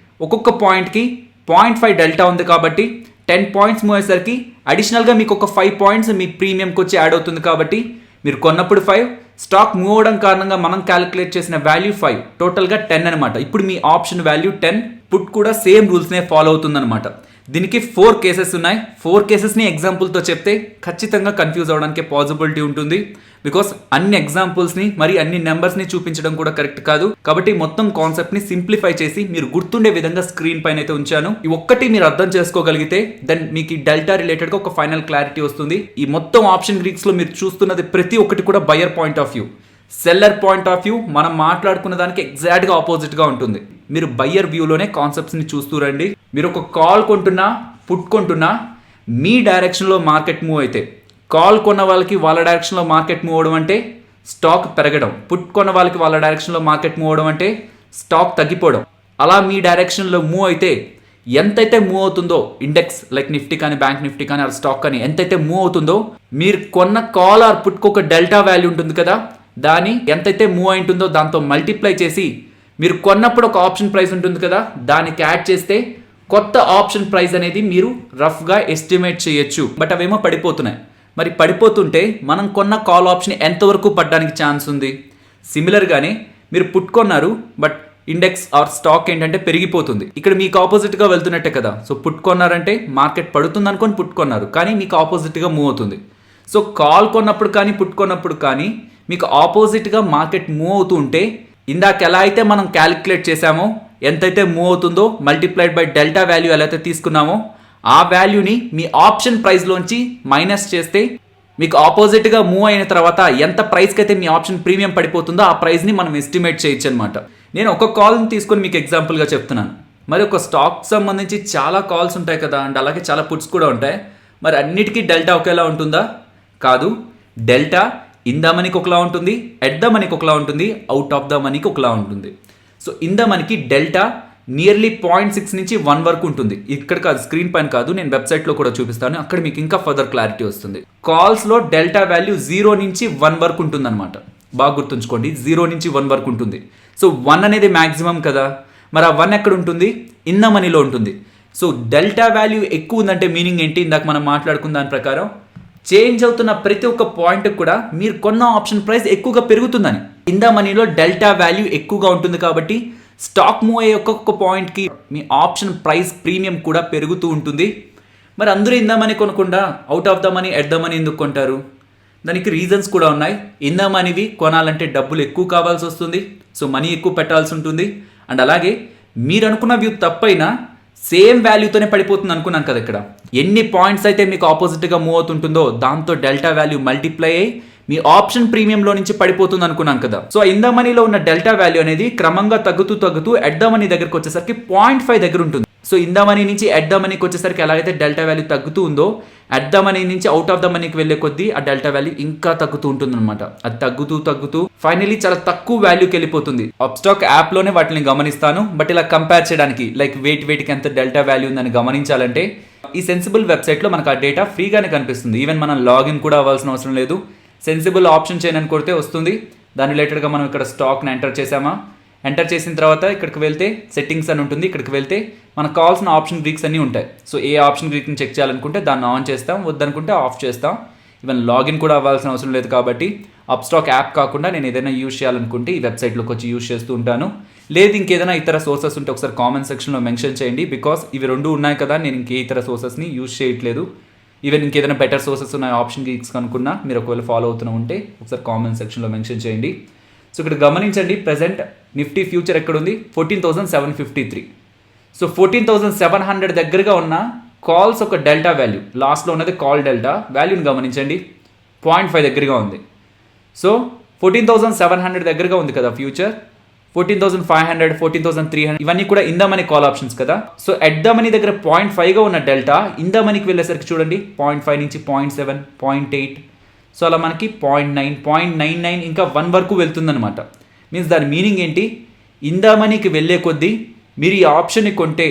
ఒక్కొక్క పాయింట్కి 0.5 డెల్టా ఉంది కాబట్టి 10 పాయింట్స్ మూవ్ అయ్యేసరికి అడిషనల్గా మీకు ఒక 5 పాయింట్స్ మీ ప్రీమియంకి వచ్చి యాడ్ అవుతుంది. కాబట్టి మీరు కొన్నప్పుడు 5, స్టాక్ మూవ్ అవడం కారణంగా మనం క్యాలిక్యులేట్ చేసిన వాల్యూ 5, టోటల్గా 10 అనమాట. ఇప్పుడు మీ ఆప్షన్ వాల్యూ 10, పుట్ కూడా సేమ్ రూల్స్నే ఫాలో అవుతుంది అనమాట. దీనికి 4 కేసెస్ ఉన్నాయి. 4 కేసెస్ని ఎగ్జాంపుల్తో చెప్తే ఖచ్చితంగా కన్ఫ్యూజ్ అవడానికి పాసిబిలిటీ ఉంటుంది, బికాస్ అన్ని ఎగ్జాంపుల్స్ని మరి అన్ని నెంబర్స్ని చూపించడం కూడా కరెక్ట్ కాదు. కాబట్టి మొత్తం కాన్సెప్ట్ని సింప్లిఫై చేసి మీరు గుర్తుండే విధంగా స్క్రీన్ పైన అయితే ఉంచాను. ఈ ఒక్కటి మీరు అర్థం చేసుకోగలిగితే దెన్ మీకు ఈ డెల్టా రిలేటెడ్గా ఒక ఫైనల్ క్లారిటీ వస్తుంది. ఈ మొత్తం ఆప్షన్ గ్రీక్స్లో మీరు చూస్తున్నది ప్రతి ఒక్కటి కూడా buyer point of view, seller point of view మనం మాట్లాడుకున్న దానికి ఎగ్జాక్ట్గా ఆపోజిట్గా ఉంటుంది. మీరు బయ్యర్ వ్యూలోనే కాన్సెప్ట్స్ని చూస్తూ రండి. మీరు ఒక కాల్ కొంటున్నా, పుట్ కొంటున్నా, మీ డైరెక్షన్లో మార్కెట్ మూవ్ అయితే, కాల్ కొన్న వాళ్ళకి వాళ్ళ డైరెక్షన్లో మార్కెట్ మూవ్ అవడం అంటే స్టాక్ పెరగడం, పుట్ కొన్న వాళ్ళకి వాళ్ళ డైరెక్షన్లో మార్కెట్ మూవ్ అవడం అంటే స్టాక్ తగ్గిపోవడం. అలా మీ డైరెక్షన్లో మూవ్ అయితే ఎంతైతే మూవ్ అవుతుందో ఇండెక్స్ లైక్ నిఫ్టీ కానీ బ్యాంక్ నిఫ్టీ కానీ స్టాక్ కానీ ఎంతైతే మూవ్ అవుతుందో, మీరు కొన్న కాల్ ఆర్ పుట్కి ఒక డెల్టా వాల్యూ ఉంటుంది కదా, దాని ఎంతైతే మూవ్ అయింటుందో దాంతో మల్టిప్లై చేసి మీరు కొన్నప్పుడు ఒక ఆప్షన్ ప్రైస్ ఉంటుంది కదా, దానికి యాడ్ చేస్తే కొత్త ఆప్షన్ ప్రైస్ అనేది మీరు రఫ్గా ఎస్టిమేట్ చేయొచ్చు. బట్ అవేమో పడిపోతున్నాయి. మరి పడిపోతుంటే మనం కొన్న కాల్ ఆప్షన్ ఎంతవరకు పడడానికి ఛాన్స్ ఉంది? సిమిలర్గానే మీరు పుట్ కొన్నారు, బట్ ఇండెక్స్ ఆర్ స్టాక్ ఏంటంటే పెరిగిపోతుంది. ఇక్కడ మీకు ఆపోజిట్గా వెళ్తున్నట్టే కదా. సో పుట్ కొన్నారంటే మార్కెట్ పడుతుంది అనుకొని పుట్ కొన్నారు, కానీ మీకు ఆపోజిట్గా మూవ్ అవుతుంది. సో కాల్ కొన్నప్పుడు కానీ పుట్ కొన్నప్పుడు కానీ మీకు ఆపోజిట్గా మార్కెట్ మూవ్ అవుతూ ఉంటే ఇందాక ఎలా అయితే మనం క్యాలిక్యులేట్ చేసామో, ఎంతైతే మూవ్ అవుతుందో మల్టిప్లైడ్ బై డెల్టా వాల్యూ ఎలా అయితే తీసుకున్నామో ఆ వాల్యూని మీ ఆప్షన్ ప్రైస్లోంచి మైనస్ చేస్తే మీకు ఆపోజిట్గా మూవ్ అయిన తర్వాత ఎంత ప్రైస్కి అయితే మీ ఆప్షన్ ప్రీమియం పడిపోతుందో ఆ ప్రైస్ని మనం ఎస్టిమేట్ చేయొచ్చు అనమాట. నేను ఒక కాల్ని తీసుకొని మీకు ఎగ్జాంపుల్గా చెప్తున్నాను. మరి ఒక స్టాక్ సంబంధించి చాలా కాల్స్ ఉంటాయి కదా, అండ్ అలాగే చాలా పుట్స్ కూడా ఉంటాయి. మరి అన్నిటికీ డెల్టా ఒకేలా ఉంటుందా? కాదు. డెల్టా ఇన్ ద మనీకి ఒకలా ఉంటుంది, ఎట్ ద మనీకి ఒకలా ఉంటుంది, అవుట్ ఆఫ్ ద మనీకి ఒకలా ఉంటుంది. సో ఇన్ ద మనీకి డెల్టా నియర్లీ 0.6 నుంచి 1 వరకు ఉంటుంది. ఇక్కడ కాదు, స్క్రీన్ పైన కాదు, నేను వెబ్సైట్లో కూడా చూపిస్తాను, అక్కడ మీకు ఇంకా ఫర్దర్ క్లారిటీ వస్తుంది. కాల్స్లో డెల్టా వాల్యూ 0 నుంచి 1 వరకు ఉంటుంది అనమాట. బాగా గుర్తుంచుకోండి, 0 నుంచి 1 వరకు ఉంటుంది. సో 1 అనేది మ్యాక్సిమం కదా, మరి ఆ 1 ఎక్కడ ఉంటుంది? ఇన్ ద మనీలో ఉంటుంది. సో డెల్టా వాల్యూ ఎక్కువ ఉందంటే మీనింగ్ ఏంటి? ఇందాక మనం మాట్లాడుకున్న దాని ప్రకారం చేంజ్ అవుతున్న ప్రతి ఒక్క పాయింట్ కూడా మీరు కొన్న ఆప్షన్ ప్రైస్ ఎక్కువగా పెరుగుతుందని. ఇన్ ద మనీలో డెల్టా వాల్యూ ఎక్కువగా ఉంటుంది కాబట్టి స్టాక్ మూవ్ అయ్యే ఒక్కొక్క పాయింట్కి మీ ఆప్షన్ ప్రైస్ ప్రీమియం కూడా పెరుగుతూ ఉంటుంది. మరి అందరూ ఇన్ ద మనీ కొనకుండా out of the money, at the money ఎందుకు కొంటారు? దానికి రీజన్స్ కూడా ఉన్నాయి. ఇన్ ద మనీవి కొనాలంటే డబ్బులు ఎక్కువ కావాల్సి వస్తుంది, సో మనీ ఎక్కువ పెట్టాల్సి ఉంటుంది. అండ్ అలాగే మీరు అనుకున్న వ్యూ తప్పైనా సేమ్ వాల్యూతోనే పడిపోతుంది అనుకున్నాం కదా. ఇక్కడ ఎన్ని పాయింట్స్ అయితే మీకు ఆపోజిట్గా మూవ్ అవుతుంటుందో దాంతో డెల్టా వాల్యూ మల్టిప్లై అయ్యి మీ ఆప్షన్ ప్రీమియంలో నుంచి పడిపోతుంది అనుకున్నాం కదా. సో ఇన్ ద మనీలో ఉన్న డెల్టా వాల్యూ అనేది క్రమంగా తగ్గుతూ ఎట్ ద మనీ దగ్గరకు వచ్చేసరికి 0.5 దగ్గర ఉంటుంది. సో ఇన్ ద మనీ నుంచి ఎట్ ద మనీకి వచ్చేసరికి ఎలా అయితే డెల్టా వాల్యూ తగ్గుతూ ఉందో, అట్ ద మనీ నుంచి అవుట్ ఆఫ్ ద మనీకి వెళ్ళే కొద్దీ ఆ డెల్టా వాల్యూ ఇంకా తగ్గుతూ ఉంటుంది అనమాట. అది తగ్గుతూ ఫైనలీ చాలా తక్కువ వాల్యూకి వెళ్ళిపోతుంది. అప్స్టాక్ యాప్లోనే వాటిని గమనిస్తాను, బట్ ఇలా కంపేర్ చేయడానికి లైక్ వెయిట్కి ఎంత డెల్టా వాల్యూ ఉందని గమనించాలంటే ఈ సెన్సిబుల్ వెబ్సైట్లో మనకు ఆ డేటా ఫ్రీగానే కనిపిస్తుంది. ఈవెన్ మనం లాగిన్ కూడా అవ్వాల్సిన అవసరం లేదు. సెన్సిబుల్ ఆప్షన్ చైన్ అని కొడితే వస్తుంది. దాని రిలేటెడ్గా మనం ఇక్కడ స్టాక్ని ఎంటర్ చేసామా, ఎంటర్ చేసిన తర్వాత ఇక్కడికి వెళ్తే సెట్టింగ్స్ అని ఉంటుంది. ఇక్కడికి వెళ్తే మనకు కావాల్సిన ఆప్షన్ గ్రీక్స్ అన్నీ ఉంటాయి. సో ఏ ఆప్షన్ గ్రీక్ని చెక్ చేయాలనుకుంటే దాన్ని ఆన్ చేస్తాం, వద్దనుకుంటే ఆఫ్ చేస్తాం. ఈవెన్ లాగిన్ కూడా అవ్వాల్సిన అవసరం లేదు కాబట్టి అప్స్టాక్ యాప్ కాకుండా నేను ఏదైనా యూజ్ చేయాలనుకుంటే ఈ వెబ్సైట్లోకి వచ్చి యూజ్ చేస్తూ ఉంటాను. లేదు ఇంకేదైనా ఇతర సోర్సెస్ ఉంటే ఒకసారి కామెంట్ సెక్షన్లో మెన్షన్ చేయండి. బికాస్ ఇవి రెండు ఉన్నాయి కదా, నేను ఇంకే ఇతర సోర్సెస్ని యూజ్ చేయట్లేదు. ఈవెన్ ఇంకేదైనా బెటర్ సోర్సెస్ ఉన్నాయి ఆప్షన్ గ్రీక్స్ కనుక్కున్నా మీరు ఒకవేళ ఫాలో అవుతూ ఉంటే ఒకసారి కామెంట్ సెక్షన్లో మెన్షన్ చేయండి. సో ఇక్కడ గమనించండి, ప్రెసెంట్ నిఫ్టీ ఫ్యూచర్ ఎక్కడుంది? 14,753. సో 14,700 దగ్గరగా ఉన్న కాల్స్ ఒక డెల్టా వాల్యూ, లాస్ట్లో ఉన్నది కాల్ డెల్టా వాల్యూని గమనించండి, 0.5 దగ్గరగా ఉంది. సో 14,700 దగ్గరగా ఉంది కదా ఫ్యూచర్. 14,500, 14,300 ఇవన్నీ కూడా in the money call options కదా. సో ఎట్ ద మనీ దగ్గర 0.5గా ఉన్న డెల్టా ఇన్ ద మనీకి వెళ్ళేసరికి చూడండి 0.5 నుంచి 0.7, 0.8, సో అలా మనకి 0.9, 0.99 ఇంకా 1 వరకు వెళ్తుందనమాట. మీన్స్ దాని మీనింగ్ ఏంటి? ఇన్ ద మనీకి వెళ్ళే కొద్దీ మీరు ఈ ఆప్షన్ని కొంటే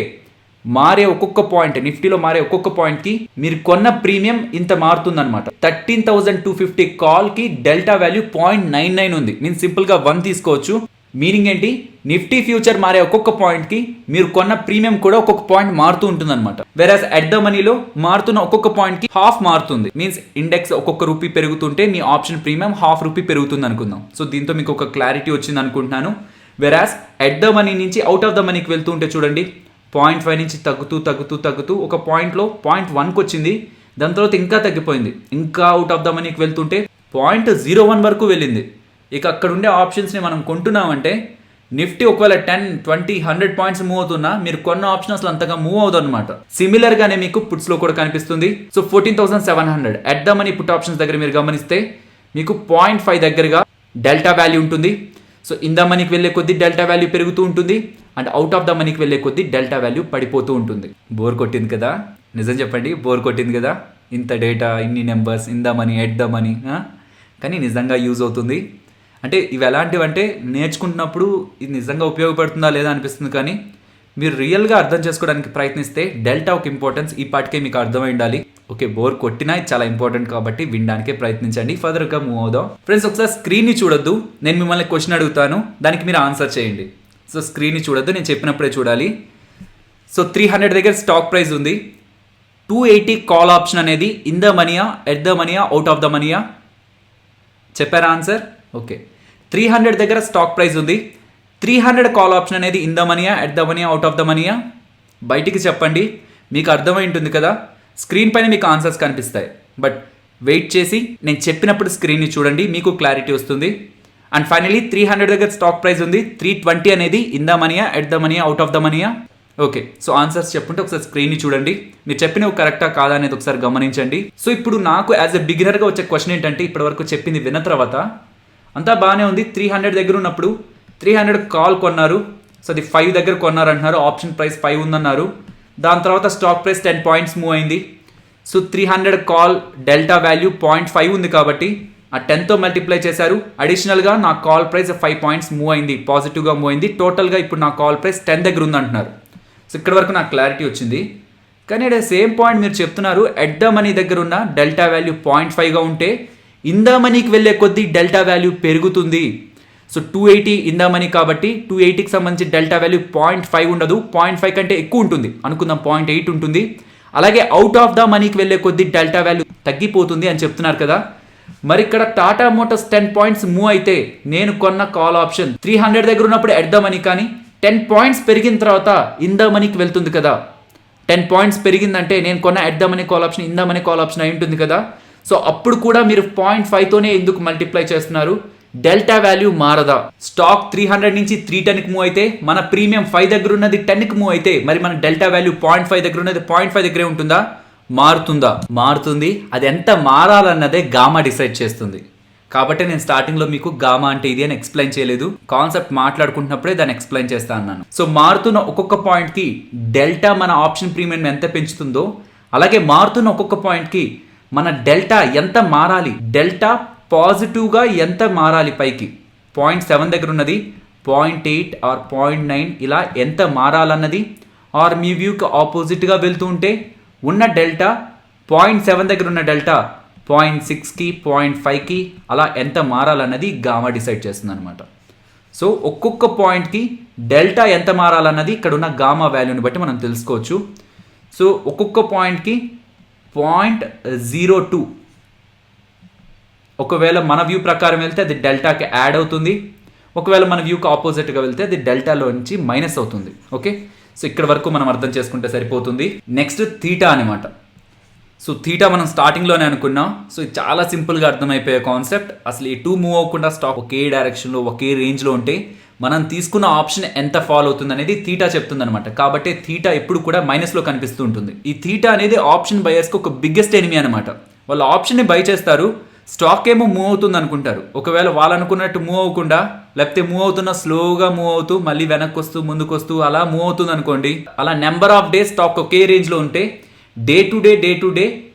మారే ఒక్కొక్క పాయింట్, నిఫ్టీలో మారే ఒక్కొక్క పాయింట్కి మీరు కొన్న ప్రీమియం ఇంత మారుతుందనమాట. 13,250 కాల్కి డెల్టా వాల్యూ 0.99 ఉంది. మీన్స్ సింపుల్గా 1 తీసుకోవచ్చు. మీనింగ్ ఏంటి? నిఫ్టీ ఫ్యూచర్ మారే ఒక్కొక్క పాయింట్కి మీరు కొన్న ప్రీమియం కూడా ఒక్కొక్క పాయింట్ మారుతూ ఉంటుంది అనమాట. వెరాస్ ఎట్ ద మనీలో మారుతున్న ఒక్కొక్క పాయింట్కి హాఫ్ మారుతుంది. మీన్స్ ఇండెక్స్ ఒక్కొక్క రూపీ పెరుగుతుంటే మీ ఆప్షన్ ప్రీమియం ½ రూపీ పెరుగుతుంది అనుకుందాం. సో దీంతో మీకు ఒక క్లారిటీ వచ్చింది అనుకుంటున్నాను. వెరాస్ ఎట్ ద మనీ నుంచి అవుట్ ఆఫ్ ద మనీకి వెళ్తూ ఉంటే చూడండి 0.5 నుంచి తగ్గుతూ ఒక పాయింట్లో 0.1కి వచ్చింది. దాని తర్వాత ఇంకా తగ్గిపోయింది. ఇంకా అవుట్ ఆఫ్ ద మనీకి వెళ్తుంటే 0.01 వరకు వెళ్ళింది. ఇక అక్కడ ఉండే ఆప్షన్స్ని మనం కొంటున్నామంటే నిఫ్టీ ఒకవేళ 10, 20, 100 పాయింట్స్ మూవ్ అవుతున్నా మీరు కొన్న ఆప్షన్ అసలు అంతగా మూవ్ అవుతుంది అనమాట. సిమిలర్గానే మీకు పుట్స్లో కూడా కనిపిస్తుంది. So 14,700 at the money put options దగ్గర మీరు గమనిస్తే మీకు 0.5 దగ్గరగా డెల్టా వాల్యూ ఉంటుంది. సో ఇన్ ద మనీకి వెళ్ళే కొద్దీ డెల్టా వాల్యూ పెరుగుతూ ఉంటుంది, అండ్ అవుట్ ఆఫ్ ద మనీకి వెళ్ళే కొద్దీ డెల్టా వాల్యూ పడిపోతూ ఉంటుంది. బోర్ కొట్టింది కదా? నిజం చెప్పండి, బోర్ కొట్టింది కదా? ఇంత డేటా, ఇన్ని numbers, in the money, at the money, కానీ నిజంగా యూజ్ అవుతుంది. అంటే ఇవి ఎలాంటివంటే నేర్చుకుంటున్నప్పుడు ఇది నిజంగా ఉపయోగపడుతుందా లేదా అనిపిస్తుంది, కానీ మీరు రియల్గా అర్థం చేసుకోవడానికి ప్రయత్నిస్తే డెల్టా ఒక ఇంపార్టెన్స్ ఈ పాటికే మీకు అర్థమై ఉండాలి. ఓకే, బోర్ కొట్టినా ఇది చాలా ఇంపార్టెంట్ కాబట్టి వినడానికే ప్రయత్నించండి. ఫర్దర్గా మూవ్ అవుదాం. ఫ్రెండ్స్, ఒకసారి స్క్రీన్ని చూడొద్దు, నేను మిమ్మల్ని క్వశ్చన్ అడుగుతాను, దానికి మీరు ఆన్సర్ చేయండి. సో స్క్రీన్ని చూడొద్దు, నేను చెప్పినప్పుడే చూడాలి. సో 300 దగ్గర స్టాక్ ప్రైస్ ఉంది. 280 కాల్ ఆప్షన్ అనేది ఇన్ ద మనీయా, ఎట్ ద మనీయా, అవుట్ ఆఫ్ ద మనీయా? చెప్పారా ఆన్సర్? ఓకే. 300 దగ్గర స్టాక్ ప్రైస్ ఉంది. 300 కాల్ ఆప్షన్ అనేది ఇన్ ద మనీయా, ఎట్ ద మనీయా, అవుట్ ఆఫ్ ద మనీయా? బయటికి చెప్పండి, మీకు అర్థమై ఉంటుంది కదా. స్క్రీన్ పైన మీకు ఆన్సర్స్ కనిపిస్తాయి, బట్ వెయిట్ చేసి నేను చెప్పినప్పుడు స్క్రీన్ని చూడండి, మీకు క్లారిటీ వస్తుంది. అండ్ ఫైనలీ 300 దగ్గర స్టాక్ ప్రైస్ ఉంది. 320 అనేది ఇన్ ద మనీయా, ఎట్ ద మనీయా, అవుట్ ఆఫ్ ద మనీయా? ఓకే. సో ఆన్సర్స్ చెప్పుంటే ఒకసారి స్క్రీన్ని చూడండి, మీరు చెప్పినవి కరెక్టా కాదా అనేది ఒకసారి గమనించండి. సో ఇప్పుడు నాకు యాజ్ ఎ బిగినర్గా వచ్చే క్వశ్చన్ ఏంటంటే, ఇప్పటివరకు చెప్పింది విన్న తర్వాత అంతా బాగానే ఉంది. 300 దగ్గర ఉన్నప్పుడు 300 కాల్ కొన్నారు. సో అది 5 దగ్గర కొన్నారు అంటున్నారు. ఆప్షన్ ప్రైస్ 5 ఉందన్నారు. దాని తర్వాత స్టాక్ ప్రైస్ 10 పాయింట్స్ మూవ్ అయింది. సో 300 కాల్ డెల్టా వాల్యూ 0.5 ఉంది కాబట్టి ఆ 10తో మల్టిప్లై చేశారు. అడిషనల్గా నా కాల్ ప్రైస్ 5 పాయింట్స్ మూవ్ అయింది, పాజిటివ్గా మూవ్ అయింది. టోటల్గా ఇప్పుడు నా కాల్ ప్రైస్ 10 దగ్గర ఉంది అంటున్నారు. సో ఇక్కడ వరకు నాకు క్లారిటీ వచ్చింది. కానీ అదే సేమ్ పాయింట్ మీరు చెప్తున్నారు, ఎట్ ద మనీ దగ్గర ఉన్న డెల్టా వాల్యూ 0.5గా ఉంటే ఇన్ ద మనీకి వెళ్ళే కొద్దీ డెల్టా వాల్యూ పెరుగుతుంది. సో 280 ఇన్ ద మనీ కాబట్టి 280కి సంబంధించి డెల్టా వాల్యూ 0.5 ఉండదు, 0.5 కంటే ఎక్కువ ఉంటుంది అనుకుందాం, 0.8 ఉంటుంది. అలాగే అవుట్ ఆఫ్ ద మనీకి వెళ్ళే కొద్దీ డెల్టా వాల్యూ తగ్గిపోతుంది అని చెప్తున్నారు కదా. మరి ఇక్కడ టాటా మోటార్స్ 10 పాయింట్స్ మూవ్ అయితే నేను కొన్న కాల్ ఆప్షన్ 300 దగ్గర ఉన్నప్పుడు ఎట్ ద మనీ, కానీ 10 పాయింట్స్ పెరిగిన తర్వాత ఇన్ ద మనీకి వెళ్తుంది కదా. 10 పాయింట్స్ పెరిగిందంటే నేను కొన్న at the money call option in the money call option అయి ఉంటుంది కదా. సో అప్పుడు కూడా మీరు 0.5తోనే ఎందుకు మల్టిప్లై చేస్తున్నారు? Delta value మారదా? స్టాక్ 300 నుంచి 310కి మూవ్ అయితే మన ప్రీమియం 5 దగ్గర ఉన్నది 10కి మూవ్ అయితే మరి మన డెల్టా వాల్యూ 0.5 దగ్గర ఉన్నది 0.5 దగ్గరే ఉంటుందా? మారుతుందా? మారుతుంది. అది ఎంత మారాలన్నదే గామా డిసైడ్ చేస్తుంది. కాబట్టి నేను స్టార్టింగ్లో మీకు గామా అంటే ఇది అని ఎక్స్ప్లెయిన్ చేయలేదు, కాన్సెప్ట్ మాట్లాడుకుంటున్నప్పుడే దాన్ని ఎక్స్ప్లెయిన్ చేస్తా అన్నాను. సో మారుతున్న ఒక్కొక్క పాయింట్కి డెల్టా మన ఆప్షన్ ప్రీమియం ఎంత పెంచుతుందో, అలాగే మారుతున్న ఒక్కొక్క పాయింట్కి మన డెల్టా ఎంత మారాలి, డెల్టా పాజిటివ్గా ఎంత మారాలి పైకి. 0.7 దగ్గర ఉన్నది 0.8 ఆర్ 0.9 ఇలా ఎంత మారాలన్నది, ఆర్ మీ వ్యూకి ఆపోజిట్గా వెళ్తూ ఉంటే ఉన్న డెల్టా 0.7 దగ్గర ఉన్న డెల్టా 0.6కి 0.5కి అలా ఎంత మారాలన్నది గామా డిసైడ్ చేస్తుంది అనమాట. సో ఒక్కొక్క పాయింట్కి డెల్టా ఎంత మారాలన్నది ఇక్కడ ఉన్న గామా వాల్యూని బట్టి మనం తెలుసుకోవచ్చు. సో ఒక్కొక్క పాయింట్కి 0.02 ఒకవేళ మన వ్యూ ప్రకారం వెళ్తే అది డెల్టాకి యాడ్ అవుతుంది, ఒకవేళ మన వ్యూకి ఆపోజిట్గా వెళ్తే అది డెల్టాలో నుంచి మైనస్ అవుతుంది. ఓకే, సో ఇక్కడ వరకు మనం అర్థం చేసుకుంటే సరిపోతుంది. నెక్స్ట్ థీటా అనమాట. సో థీటా మనం స్టార్టింగ్లోనే అనుకున్నాం. సో ఇది చాలా సింపుల్గా అర్థమైపోయే కాన్సెప్ట్. అసలు ఎటు మూవ్ అవ్వకుండా స్టాక్ ఒకే డైరెక్షన్లో ఒకే రేంజ్లో ఉంటే మనం తీసుకున్న ఆప్షన్ ఎంత ఫాలో అవుతుంది అనేది థీటా చెప్తుంది అనమాట. కాబట్టి థీటా ఎప్పుడు కూడా మైనస్లో కనిపిస్తూ ఉంటుంది. ఈ థీటా అనేది ఆప్షన్ బయర్స్కి ఒక బిగ్గెస్ట్ ఎనిమీ అనమాట. వాళ్ళు ఆప్షన్ని బై చేస్తారు, స్టాక్ ఏమో మూవ్ అవుతుంది అనుకుంటారు. ఒకవేళ వాళ్ళు అనుకున్నట్టు మూవ్ అవ్వకుండా, లేకపోతే మూవ్ అవుతున్న స్లోగా మూవ్ అవుతూ మళ్ళీ వెనక్కి వస్తూ ముందుకు వస్తూ అలా మూవ్ అవుతుంది అనుకోండి. అలా నెంబర్ ఆఫ్ డేస్ స్టాక్ ఒకే రేంజ్లో ఉంటే డే టు డే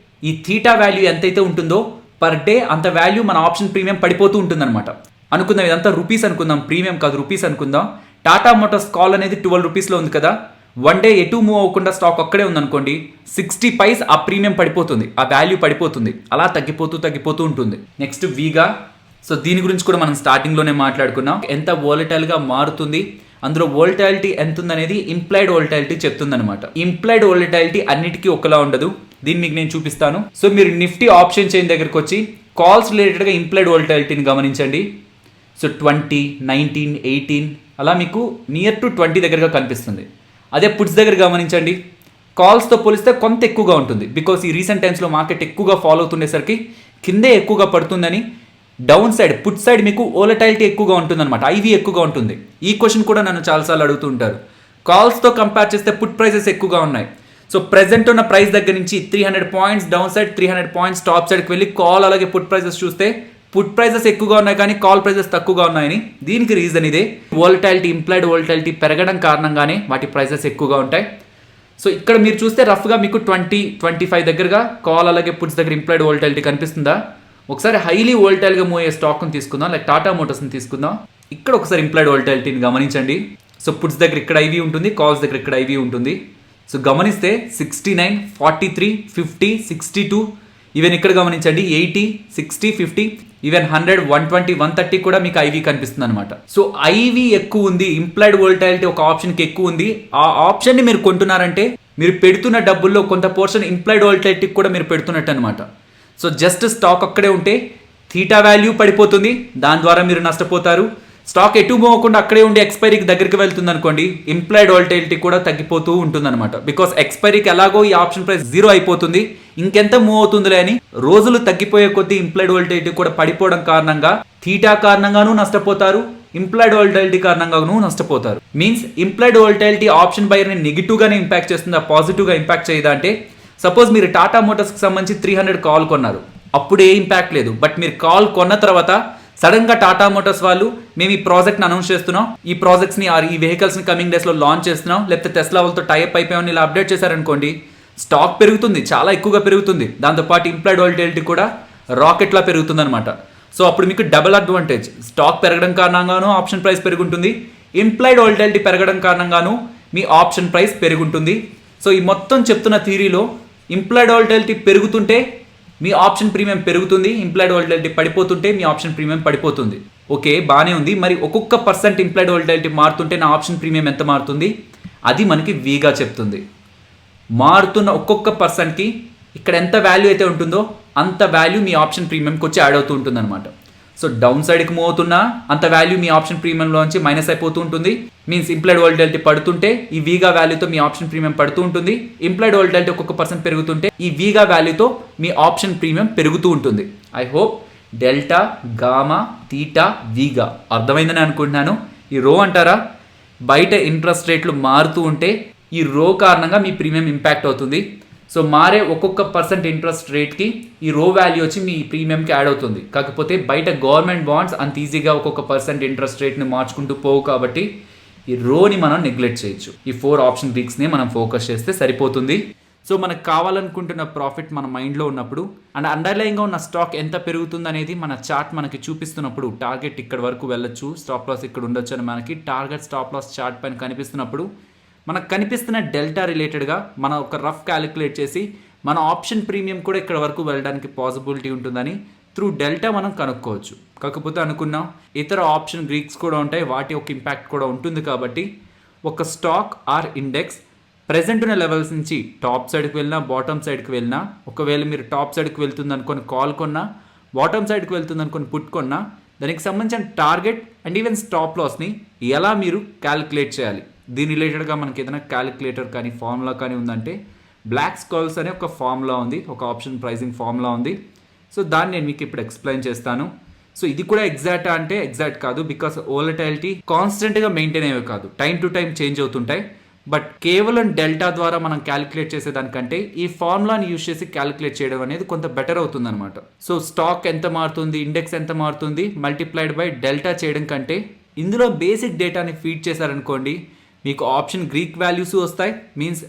ఈ థీటా వాల్యూ ఎంతైతే ఉంటుందో పర్ డే అంత వాల్యూ మన ఆప్షన్ ప్రీమియం పడిపోతూ ఉంటుంది అనమాట. అనుకుందాం ఇదంతా రూపీస్ అనుకుందాం, ప్రీమియం కాదు రూపీస్ అనుకుందాం. టాటా మోటార్స్ కాల్ అనేది 12 రూపీస్లో ఉంది కదా. వన్ డే ఎటు మూవ్ అవ్వకుండా స్టాక్ ఒక్కడే ఉందనుకోండి, 60 పైస్ ఆ ప్రీమియం పడిపోతుంది, ఆ వాల్యూ పడిపోతుంది. అలా తగ్గిపోతూ ఉంటుంది. నెక్స్ట్ వీగా. సో దీని గురించి కూడా మనం స్టార్టింగ్లోనే మాట్లాడుకున్నాం. ఎంత వోలటైల్గా మారుతుంది, అందులో వోలటాలిటీ ఎంత ఉందనేది ఇంప్లాయిడ్ వోలటాలిటీ చెప్తుందనమాట. ఇంప్లాయిడ్ వోలటాలిటీ అన్నిటికీ ఒకలా ఉండదు. దీన్ని మీకు నేను చూపిస్తాను. సో మీరు నిఫ్టీ ఆప్షన్ చైన్ దగ్గరకు వచ్చి కాల్స్ రిలేటెడ్గా ఇంప్లాయిడ్ వోలటాలిటీని గమనించండి. సో 20, 19, 18 అలా మీకు నియర్ టు 20 దగ్గరగా కనిపిస్తుంది. అదే పుట్స్ దగ్గర గమనించండి, కాల్స్తో పోలిస్తే కొంత ఎక్కువగా ఉంటుంది. బికాస్ ఈ రీసెంట్ టైమ్స్లో మార్కెట్ ఎక్కువగా ఫాలో అవుతుండేసరికి కిందే ఎక్కువగా పడుతుందని డౌన్ సైడ్ పుట్ సైడ్ మీకు వోలటైలిటీ ఎక్కువగా ఉంటుంది అనమాట, ఐవి ఎక్కువగా ఉంటుంది. ఈ క్వశ్చన్ కూడా నన్ను చాలాసార్లు అడుగుతూ ఉంటారు. కాల్స్తో కంపేర్ చేస్తే పుట్ ప్రైజెస్ ఎక్కువగా ఉన్నాయి. సో ప్రెజెంట్ ఉన్న ప్రైస్ దగ్గర నుంచి 300 points down side, 300 points top సైడ్కి వెళ్ళి కాల్ అలాగే పుట్ ప్రైజెస్ చూస్తే పుట్ ప్రైజెస్ ఎక్కువగా ఉన్నాయి కానీ కాల్ ప్రైజెస్ తక్కువగా ఉన్నాయని. దీనికి రీజన్ ఇదే, వోలటాలిటీ ఇంప్లాయిడ్ వోలటాలిటీ పెరగడం కారణంగానే వాటి ప్రైజెస్ ఎక్కువగా ఉంటాయి. సో ఇక్కడ మీరు చూస్తే రఫ్గా మీకు 20-25 దగ్గరగా కాల్ అలాగే పుట్స్ దగ్గర ఇంప్లాయిడ్ వోలటాలిటీ కనిపిస్తుందా? ఒకసారి హైలీ వోలటైల్గా మూవ్ అయ్యే స్టాక్ని తీసుకుందాం, లైక్ టాటా మోటార్స్ని తీసుకుందాం. ఇక్కడ ఒకసారి ఇంప్లాయిడ్ వోలటాలిటీని గమనించండి. సో పుట్స్ దగ్గర ఇక్కడ ఐవి ఉంటుంది, కాల్స్ దగ్గర ఇక్కడ ఐవి ఉంటుంది. సో గమనిస్తే 69, 43, 50, 62 ఈవెన్ ఇక్కడ గమనించండి 80, 60, 50 ఈవెన్ 100, 120, 130 కూడా మీకు ఐవి కనిపిస్తుంది అనమాట. సో ఐవి ఎక్కువ ఉంది, ఇంప్లాయిడ్ వోల్టాలిటీ ఒక ఆప్షన్కి ఎక్కువ ఉంది. ఆ ఆప్షన్ని మీరు కొంటున్నారంటే మీరు పెడుతున్న డబ్బుల్లో కొంత పోర్షన్ ఇంప్లాయిడ్ వోల్టాలిటీకి కూడా మీరు పెడుతున్నట్టు అనమాట. సో జస్ట్ స్టాక్ అక్కడే ఉంటే థీటా వాల్యూ పడిపోతుంది, దాని ద్వారా మీరు నష్టపోతారు. స్టాక్ ఎటు పోకుండా అక్కడే ఉండి ఎక్స్పైరీకి దగ్గరికి వెళ్తుంది అనుకోండి, ఇంప్లాయిడ్ వోల్టాలిటీ కూడా తగ్గిపోతూ ఉంటుంది అనమాట. బికాస్ ఎక్స్పైరీకి ఎలాగో ఈ ఆప్షన్ ప్రైస్ 0 అయిపోతుంది, ఇంకెంత మూవ్ అవుతుందిలే అని రోజులు తగ్గిపోయే కొద్దీ ఇంప్లాయిడ్ వోల్టాలిటీ కూడా పడిపోవడం కారణంగా థీటా కారణంగానూ నష్టపోతారు, ఇంప్లాయిడ్ వోల్టాలిటీ కారణంగానూ నష్టపోతారు. మీన్స్ ఇంప్లాయిడ్ వోల్టాలిటీ ఆప్షన్ బయర్ని నెగిటివ్ గానే ఇంపాక్ట్ చేస్తుందా, పాజిటివ్ గా ఇంపాక్ట్ చేయదా అంటే, సపోజ్ మీరు టాటా మోటార్స్ కి సంబంధించి 300 కాల్ కొన్నారు, అప్పుడు ఏ ఇంపాక్ట్ లేదు. బట్ మీరు కాల్ కొన్న తర్వాత సడన్ గా టాటా మోటార్స్ వాళ్ళు మేము ఈ ప్రాజెక్ట్ ని అనౌన్స్ చేస్తున్నాం, ఈ ప్రాజెక్ట్స్ ని ఈ వెహికల్స్ ని కమింగ్ డేస్ లో లాంచ్ చేస్తున్నాం, లేకపోతే టెస్లా వాళ్ళతో టైప్ అయిపోయామని ఇలా అప్డేట్ చేశారనుకోండి, స్టాక్ పెరుగుతుంది, చాలా ఎక్కువగా పెరుగుతుంది. దాంతోపాటు ఇంప్లాయిడ్ వోల్టాలిటీ కూడా రాకెట్ లా పెరుగుతుంది అనమాట. సో అప్పుడు మీకు డబుల్ అడ్వాంటేజ్, స్టాక్ పెరగడం కారణంగానూ ఆప్షన్ ప్రైస్ పెరుగుంటుంది, ఇంప్లాయిడ్ వోల్టాలిటీ పెరగడం కారణంగానూ మీ ఆప్షన్ ప్రైస్ పెరుగుంటుంది. సో ఈ మొత్తం చెప్తున్న థియరీలో ఇంప్లాయిడ్ వోల్టాలిటీ పెరుగుతుంటే మీ ఆప్షన్ ప్రీమియం పెరుగుతుంది, ఇంప్లాయిడ్ వోల్టాలిటీ పడిపోతుంటే మీ ఆప్షన్ ప్రీమియం పడిపోతుంది. ఓకే, బాగానే ఉంది. మరి ఒక్కొక్క % ఇంప్లాయిడ్ వోల్టాలిటీ మారుతుంటే నా ఆప్షన్ ప్రీమియం ఎంత మారుతుంది, అది మనకి వీగా చెప్తుంది. మారుతున్న ఒక్కొక్క %కి ఇక్కడ ఎంత వాల్యూ అయితే ఉంటుందో అంత వాల్యూ మీ ఆప్షన్ ప్రీమియంకి వచ్చి యాడ్ అవుతూ ఉంటుంది అనమాట. సో డౌన్ సైడ్కి మూవ్ అవుతున్నా అంత వాల్యూ మీ ఆప్షన్ ప్రీమియంలోంచి మైనస్ అయిపోతూ ఉంటుంది. మీన్స్ ఇంప్లాయిడ్ వోల్టాలిటీ పడుతుంటే ఈ వీగా వాల్యూతో మీ ఆప్షన్ ప్రీమియం పడుతూ ఉంటుంది, ఇంప్లాయిడ్ వోల్టాలిటీ ఒక్కొక్క % పెరుగుతుంటే ఈ వీగా వాల్యూతో మీ ఆప్షన్ ప్రీమియం పెరుగుతూ ఉంటుంది. I hope delta, gamma, theta, vega అర్థమైందని అనుకుంటున్నాను. ఈ రో అంటారా, బయట ఇంట్రెస్ట్ రేట్లు మారుతూ ఉంటే ఈ రో కారణంగా మీ ప్రీమియం ఇంపాక్ట్ అవుతుంది. సో మారే ఒక్కొక్క % ఇంట్రెస్ట్ రేట్కి ఈ రో వాల్యూ వచ్చి మీ ప్రీమియంకి యాడ్ అవుతుంది. కాకపోతే బయట గవర్నమెంట్ బాండ్స్ అంత ఈజీగా ఒక్కొక్క % ఇంట్రెస్ట్ రేట్ని మార్చుకుంటూ పోవు కాబట్టి ఈ రోని మనం నెగ్లెక్ట్ చేయొచ్చు. ఈ 4 ఆప్షన్ గ్రీక్స్ని మనం ఫోకస్ చేస్తే సరిపోతుంది. సో మనకు కావాలనుకుంటున్న ప్రాఫిట్ మన మైండ్లో ఉన్నప్పుడు అండ్ అండర్లైన్గా ఉన్న స్టాక్ ఎంత పెరుగుతుంది అనేది మన చార్ట్ మనకి చూపిస్తున్నప్పుడు, టార్గెట్ ఇక్కడ వరకు వెళ్ళొచ్చు, స్టాప్ లాస్ ఇక్కడ ఉండొచ్చు అని మనకి టార్గెట్ స్టాప్ లాస్ చార్ట్ పైన కనిపిస్తున్నప్పుడు మనకు కనిపిస్తున్న డెల్టా రిలేటెడ్గా మనం ఒక రఫ్ క్యాలిక్యులేట్ చేసి మన ఆప్షన్ ప్రీమియం కూడా ఇక్కడ వరకు వెళ్ళడానికి పాసిబిలిటీ ఉంటుందని త్రూ డెల్టా మనం కనుక్కోవచ్చు. కాకపోతే అనుకున్నాం ఇతర ఆప్షన్ గ్రీక్స్ కూడా ఉంటాయి, వాటి యొక్క ఇంపాక్ట్ కూడా ఉంటుంది. కాబట్టి ఒక స్టాక్ ఆర్ ఇండెక్స్ ప్రెజెంట్ ఉన్న లెవెల్స్ నుంచి టాప్ సైడ్కి వెళ్ళినా బాటమ్ సైడ్కి వెళ్ళినా, ఒకవేళ మీరు టాప్ సైడ్కి వెళ్తుంది అనుకొని కాల్ కొన్నా, బాటమ్ సైడ్కి వెళ్తుంది అనుకొని పుట్ కొన్నా, దానికి సంబంధించిన టార్గెట్ అండ్ ఈవెన్ స్టాప్ లాస్ని ఎలా మీరు క్యాలిక్యులేట్ చేయాలి, దీని రిలేటెడ్గా మనకి ఏదైనా క్యాలిక్యులేటర్ కానీ ఫార్ములా కానీ ఉందంటే బ్లాక్ స్కాల్స్ అనే ఒక ఫార్ములా ఉంది, ఒక ఆప్షన్ ప్రైజింగ్ ఫార్ములా ఉంది. సో దాన్ని నేను మీకు ఇప్పుడు ఎక్స్ప్లెయిన్ చేస్తాను. సో ఇది కూడా ఎగ్జాక్ట్ అంటే ఎగ్జాక్ట్ కాదు, బికాస్ వోలటిలిటీ కాన్స్టెంట్గా మెయింటైన్ అయ్యేవి కాదు, టైం టు టైం చేంజ్ అవుతుంటాయి. బట్ కేవలం డెల్టా ద్వారా మనం క్యాలిక్యులేట్ చేసేదానికంటే ఈ ఫార్ములాని యూజ్ చేసి క్యాలిక్యులేట్ చేయడం అనేది కొంత బెటర్ అవుతుంది అనమాట. సో స్టాక్ ఎంత మారుతుంది, ఇండెక్స్ ఎంత మారుతుంది మల్టిప్లైడ్ బై డెల్టా చేయడం కంటే ఇందులో బేసిక్ డేటాని ఫీడ్ చేశారనుకోండి, మీకు ఆప్షన్ గ్రీక్ వాల్యూస్ వస్తాయి. మీన్స్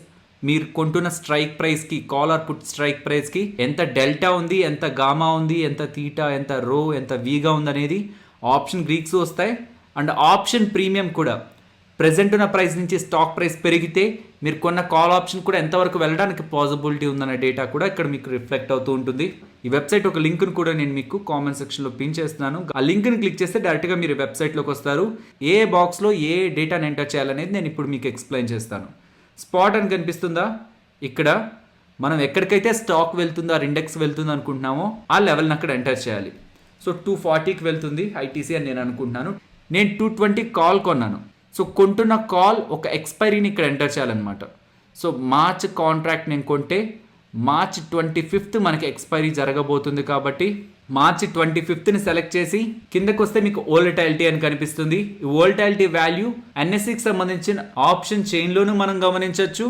మీరు కొంటున్న స్ట్రైక్ ప్రైస్కి, కాల్ ఆర్ పుట్ స్ట్రైక్ ప్రైస్కి ఎంత డెల్టా ఉంది, ఎంత గామా ఉంది, ఎంత థీటా, ఎంత రో, ఎంత వీగా ఉంది అనేది ఆప్షన్ గ్రీక్స్ వస్తాయి. అండ్ ఆప్షన్ ప్రీమియం కూడా ప్రెజెంట్ ఉన్న ప్రైస్ నుంచి స్టాక్ ప్రైస్ పెరిగితే మీరు కొన్న కాల్ ఆప్షన్ కూడా ఎంతవరకు వెళ్ళడానికి పాసిబిలిటీ ఉందన్న డేటా కూడా ఇక్కడ మీకు రిఫ్లెక్ట్ అవుతూ ఉంటుంది. ఈ వెబ్సైట్ ఒక లింక్ను కూడా నేను మీకు కామెంట్ సెక్షన్లో పిన్ చేస్తున్నాను. ఆ లింక్ని క్లిక్ చేస్తే డైరెక్ట్గా మీరు వెబ్సైట్లోకి వస్తారు. ఏ బాక్స్లో ఏ డేటాను ఎంటర్ చేయాలనేది నేను ఇప్పుడు మీకు ఎక్స్ప్లెయిన్ చేస్తాను. స్పాట్ అని కనిపిస్తుందా, ఇక్కడ మనం ఎక్కడికైతే స్టాక్ వెళ్తుందో ఆ ఇండెక్స్ వెళ్తుందో అనుకుంటున్నామో ఆ లెవెల్ని అక్కడ ఎంటర్ చేయాలి. సో 240కి వెళ్తుంది ఐటీసీ అని నేను అనుకుంటున్నాను. నేను 220 కాల్ కొన్నాను. సో కొంటున్న కాల్ ఒక ఎక్స్పైరీని ఇక్కడ ఎంటర్ చేయాలన్నమాట. సో మార్చ్ కాంట్రాక్ట్ నేను కొంటే మార్చ్ 25th మనకి ఎక్స్పైరీ జరగబోతుంది. కాబట్టి మార్చి 25th సెలెక్ట్ చేసి కిందకు వస్తే మీకు వోలటిలిటీ అని కనిపిస్తుంది. ఈ వోలటిలిటీ వాల్యూ ఎన్ఎస్సికి సంబంధించిన ఆప్షన్ చైన్లోనూ మనం గమనించవచ్చు,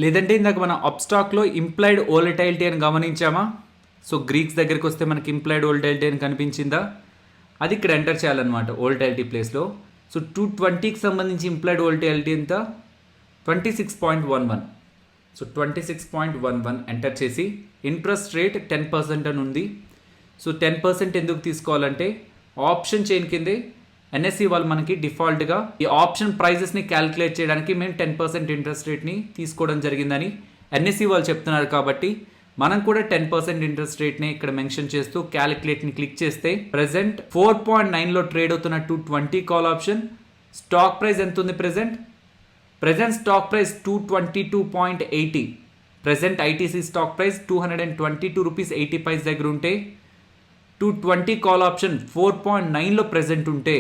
లేదంటే ఇందాక మనం అప్ స్టాక్లో ఇంప్లాయిడ్ వోలటిలిటీ అని గమనించామా. సో గ్రీక్స్ దగ్గరికి వస్తే మనకి ఇంప్లాయిడ్ వోలటిలిటీ అని కనిపించిందా, అది ఇక్కడ ఎంటర్ చేయాలన్నమాట వోలటిలిటీ ప్లేస్లో. సో 220కి సంబంధించి ఇంప్లాయిడ్ వోలటిలిటీ ఎంత, 26.11. సో 26.11 ఎంటర్ చేసి ఇంట్రెస్ట్ రేట్ 10% అని ఉంది. సో 10% ఎందుకు తీసుకోవాలంటే ఆప్షన్ చైన్ కిందే ఎన్ఎస్సి వాళ్ళు మనకి డిఫాల్ట్గా ఈ ఆప్షన్ ప్రైజెస్ని క్యాలిక్యులేట్ చేయడానికి మేము 10% ఇంట్రెస్ట్ రేట్ని తీసుకోవడం జరిగిందని ఎన్ఎస్సి వాళ్ళు చెప్తున్నారు. కాబట్టి మనం కూడా 10% ఇంట్రెస్ట్ రేట్ని ఇక్కడ మెన్షన్ చేస్తూ క్యాలిక్యులేట్ని క్లిక్ చేస్తే ప్రెసెంట్ 4.9లో ట్రేడ్ అవుతున్న 220 కాల్ ఆప్షన్ స్టాక్ ప్రైస్ ఎంత ఉంది present stock price 222.80. Present ITC stock price 222 rupees 80 paise దగ్గర ఉంటే 220 కాల్ ఆప్షన్ 4.9లో ప్రెసెంట్ ఉంటే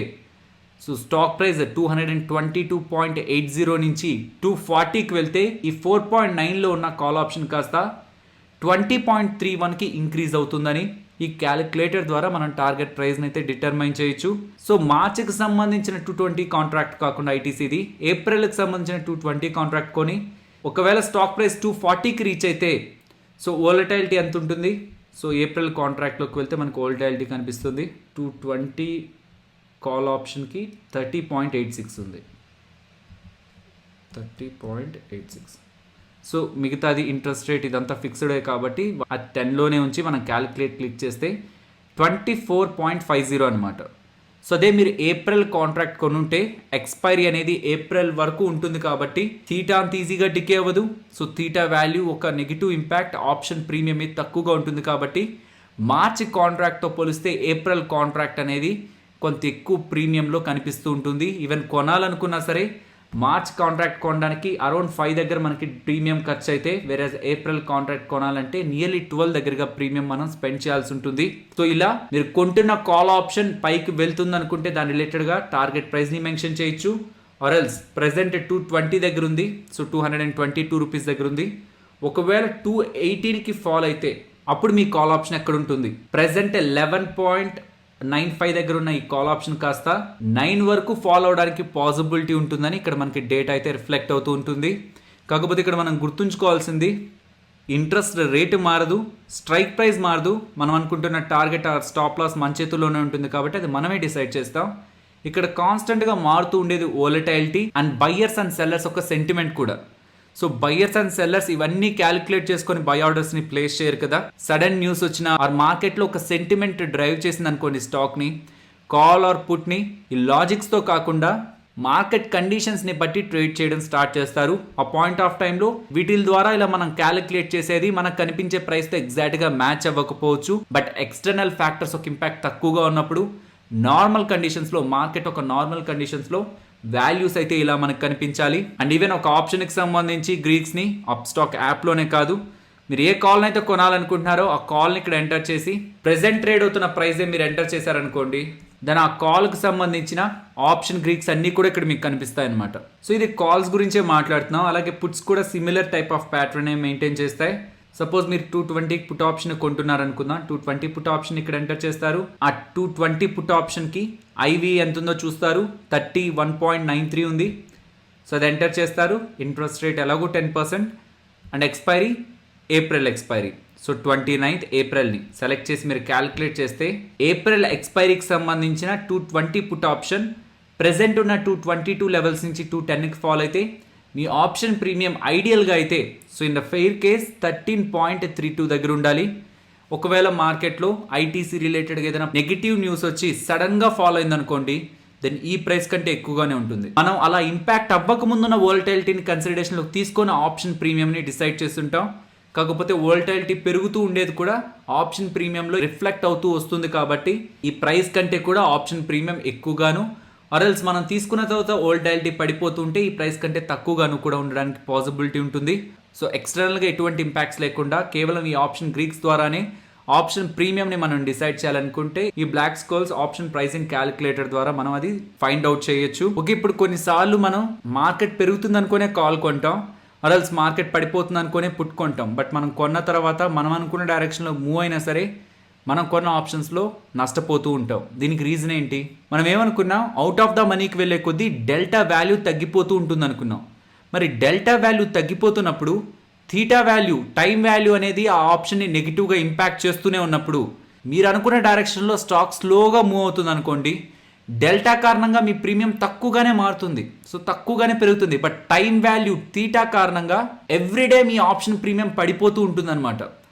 సో స్టాక్ ప్రైస్ 222.80 నుంచి 240కి వెళ్తే ఈ 4.9లో ఉన్న కాల్ ఆప్షన్ కాస్త 20.31కి ఇంక్రీజ్ అవుతుందని ఈ క్యాలిక్యులేటర్ ద్వారా మనం టార్గెట్ ప్రైస్ని అయితే డిటర్మైన్ చేయొచ్చు. సో మార్చికి సంబంధించిన 220 కాంట్రాక్ట్ కాకుండా ఐటీసీది ఏప్రిల్కి సంబంధించిన 220 కాంట్రాక్ట్ కొని ఒకవేళ స్టాక్ ప్రైస్ 240కి రీచ్ అయితే సో వోలటైలిటీ ఎంత ఉంటుంది? సో ఏప్రిల్ కాంట్రాక్ట్లోకి వెళ్తే మనకు వోలటైలిటీ కనిపిస్తుంది 220 కాల్ ఆప్షన్కి 30.86 ఉంది, 30.86. సో మిగతాది ఇంట్రెస్ట్ రేట్ ఇదంతా ఫిక్స్డే కాబట్టి ఆ 10లోనే ఉంచి మనం క్యాలిక్యులేట్ క్లిక్ చేస్తే 24.50 అనమాట. సో అదే మీరు ఏప్రిల్ కాంట్రాక్ట్ కొనుంటే ఎక్స్పైరీ అనేది ఏప్రిల్ వరకు ఉంటుంది కాబట్టి థీటా అంత ఈజీగా డికే అవ్వదు. సో థీటా వాల్యూ ఒక నెగిటివ్ ఇంపాక్ట్ ఆప్షన్ ప్రీమియం మీద తక్కువగా ఉంటుంది కాబట్టి మార్చి కాంట్రాక్ట్తో పోలిస్తే ఏప్రిల్ కాంట్రాక్ట్ అనేది కొంత ఎక్కువ ప్రీమియంలో కనిపిస్తూ ఉంటుంది. ఈవెన్ కొనాలనుకున్నా సరే మార్చ్ కాంట్రాక్ట్ కొనడానికి అరౌండ్ 5 దగ్గర మనకి ప్రీమియం ఖర్చు అయితే వేరే ఏప్రిల్ కాంట్రాక్ట్ కొనాలంటే నియర్లీ 12 దగ్గరగా ప్రీమియం మనం స్పెండ్ చేయాల్సి ఉంటుంది. సో ఇలా మీరు కొంటున్న కాల్ ఆప్షన్ పైకి వెళ్తుంది అనుకుంటే దాని రిలేటెడ్గా టార్గెట్ ప్రైస్ని మెన్షన్ చేయొచ్చు. ఆర్ఎల్స్ ప్రెసెంట్ 220 దగ్గర ఉంది, సో 222 రూపీస్ దగ్గర ఉంది. ఒకవేళ 218కి ఫాల్ అయితే అప్పుడు మీ కాల్ ఆప్షన్ ఎక్కడ ఉంటుంది? ప్రెసెంట్ 11.95 దగ్గర ఉన్న ఈ కాల్ ఆప్షన్ కాస్త 9 వరకు ఫాలో అవడానికి పాసిబిలిటీ ఉంటుందని ఇక్కడ మనకి డేటా అయితే రిఫ్లెక్ట్ అవుతూ ఉంటుంది. కాకపోతే ఇక్కడ మనం గుర్తుంచుకోవాల్సింది ఇంట్రెస్ట్ రేటు మారదు, స్ట్రైక్ ప్రైస్ మారదు, మనం అనుకుంటున్న టార్గెట్ ఆర్ స్టాప్ లాస్ మన చేతుల్లోనే ఉంటుంది కాబట్టి అది మనమే డిసైడ్ చేస్తాం. ఇక్కడ కాన్స్టెంట్గా మారుతూ ఉండేది volatility and buyers and sellers ఒక సెంటిమెంట్ కూడా. సో బయ్యర్స్ అండ్ సెల్లర్స్ ఇవన్నీ క్యాలిక్యులేట్ చేసుకొని బై ఆర్డర్స్ని ప్లేస్ చేయరు కదా. సడన్ న్యూస్ వచ్చిన ఆర్ మార్కెట్లో ఒక సెంటిమెంట్ డ్రైవ్ చేసింది అనుకోండి స్టాక్ని, కాల్ ఆర్ పుట్ని ఈ లాజిక్స్తో కాకుండా మార్కెట్ కండిషన్స్ని బట్టి ట్రేడ్ చేయడం స్టార్ట్ చేస్తారు. ఆ పాయింట్ ఆఫ్ టైంలో వీటి ద్వారా ఇలా మనం క్యాలిక్యులేట్ చేసేది మనకు కనిపించే ప్రైస్తో ఎగ్జాక్ట్గా మ్యాచ్ అవ్వకపోవచ్చు. బట్ ఎక్స్టర్నల్ ఫ్యాక్టర్స్ ఒక ఇంపాక్ట్ తక్కువగా ఉన్నప్పుడు నార్మల్ కండిషన్స్లో మార్కెట్ ఒక నార్మల్ కండిషన్స్లో వాల్యూస్ అయితే ఇలా మనకు కనిపించాలి. అండ్ ఈవెన్ ఒక ఆప్షన్కి సంబంధించి గ్రీక్స్ని అప్ స్టాక్ యాప్లోనే కాదు, మీరు ఏ కాల్ని అయితే కొనాలనుకుంటున్నారో ఆ కాల్ని ఇక్కడ ఎంటర్ చేసి ప్రెసెంట్ ట్రేడ్ అవుతున్న ప్రైజే మీరు ఎంటర్ చేశారనుకోండి, దాని ఆ కాల్కి సంబంధించిన ఆప్షన్ గ్రీక్స్ అన్నీ కూడా ఇక్కడ మీకు కనిపిస్తాయి అనమాట. సో ఇది కాల్స్ గురించే మాట్లాడుతున్నాం. అలాగే పుట్స్ కూడా similar type of pattern maintain చేస్తాయి. సపోజ్ మీరు 220 పుట్ ఆప్షన్ కొంటున్నారు అనుకుందాం, 220 పుట్ ఆప్షన్ ఇక్కడ ఎంటర్ చేస్తారు. ఆ 220 పుట్ ఆప్షన్కి ఐవి ఎంత ఉందో చూస్తారు, 31.93 ఉంది. సో అది ఎంటర్ చేస్తారు. ఇంట్రెస్ట్ రేట్ ఎలాగో 10% and expiry April expiry. So 29th ఏప్రిల్ని సెలెక్ట్ చేసి మీరు క్యాలిక్యులేట్ చేస్తే ఏప్రిల్ ఎక్స్పైరీకి సంబంధించిన 220 పుట్ ఆప్షన్ ప్రెసెంట్ ఉన్న 222 లెవెల్స్ నుంచి 210కి ఫాల్ అయితే మీ ఆప్షన్ ప్రీమియం ఐడియల్గా అయితే so in the fair case 13.32 దగ్గర ఉండాలి. ఒకవేళ మార్కెట్లో ఐటీసీ రిలేటెడ్గా ఏదైనా నెగిటివ్ న్యూస్ వచ్చి సడన్గా ఫాలో అయిందనుకోండి, దెన్ ఈ ప్రైస్ కంటే ఎక్కువగానే ఉంటుంది. మనం అలా ఇంపాక్ట్ అవ్వకముందున్న వోలటైలిటీని కన్సిడరేషన్లోకి తీసుకొని ఆప్షన్ ప్రీమియంని డిసైడ్ చేస్తుంటాం. కాకపోతే వోలటైలిటీ పెరుగుతూ ఉండేది కూడా ఆప్షన్ ప్రీమియంలో రిఫ్లెక్ట్ అవుతూ వస్తుంది కాబట్టి ఈ ప్రైస్ కంటే కూడా ఆప్షన్ ప్రీమియం ఎక్కువగాను ఆర్ఎల్స్ మనం తీసుకున్న తర్వాత వోలటైలిటీ పడిపోతుంటే ఈ ప్రైస్ కంటే తక్కువగాను కూడా ఉండడానికి పాసిబిలిటీ ఉంటుంది. సో ఎక్స్టర్నల్గా ఎటువంటి ఇంపాక్ట్స్ లేకుండా కేవలం ఈ ఆప్షన్ గ్రీక్స్ ద్వారానే ఆప్షన్ ప్రీమియంని మనం డిసైడ్ చేయాలనుకుంటే ఈ బ్లాక్ స్కోల్స్ ఆప్షన్ ప్రైసింగ్ క్యాలిక్యులేటర్ ద్వారా మనం అది ఫైండ్ అవుట్ చేయొచ్చు. ఓకే, ఇప్పుడు కొన్నిసార్లు మనం మార్కెట్ పెరుగుతుంది అనుకునే కాల్ కొంటాం, ఆర్ఎల్స్ మార్కెట్ పడిపోతుంది అనుకునే పుట్ కొంటాం. బట్ మనం కొన్న తర్వాత మనం అనుకున్న డైరెక్షన్లో మూవ్ అయినా సరే మనం కొన్న ఆప్షన్స్లో నష్టపోతూ ఉంటాం. దీనికి రీజన్ ఏంటి? మనం ఏమనుకున్నాం, అవుట్ ఆఫ్ ద మనీకి వెళ్ళే కొద్దీ డెల్టా వాల్యూ తగ్గిపోతూ ఉంటుంది అనుకున్నాం. మరి డెల్టా వాల్యూ తగ్గిపోతున్నప్పుడు థీటా వాల్యూ టైం వాల్యూ అనేది ఆ ఆప్షన్ని నెగిటివ్గా ఇంపాక్ట్ చేస్తూనే ఉన్నప్పుడు మీరు అనుకున్న డైరెక్షన్లో స్టాక్ స్లోగా మూవ్ అవుతుంది అనుకోండి, డెల్టా కారణంగా మీ ప్రీమియం తక్కువగానే మారుతుంది, సో తక్కువగానే పెరుగుతుంది. బట్ టైం వాల్యూ థీటా కారణంగా ఎవ్రీడే మీ ఆప్షన్ ప్రీమియం పడిపోతూ ఉంటుంది అనమాట.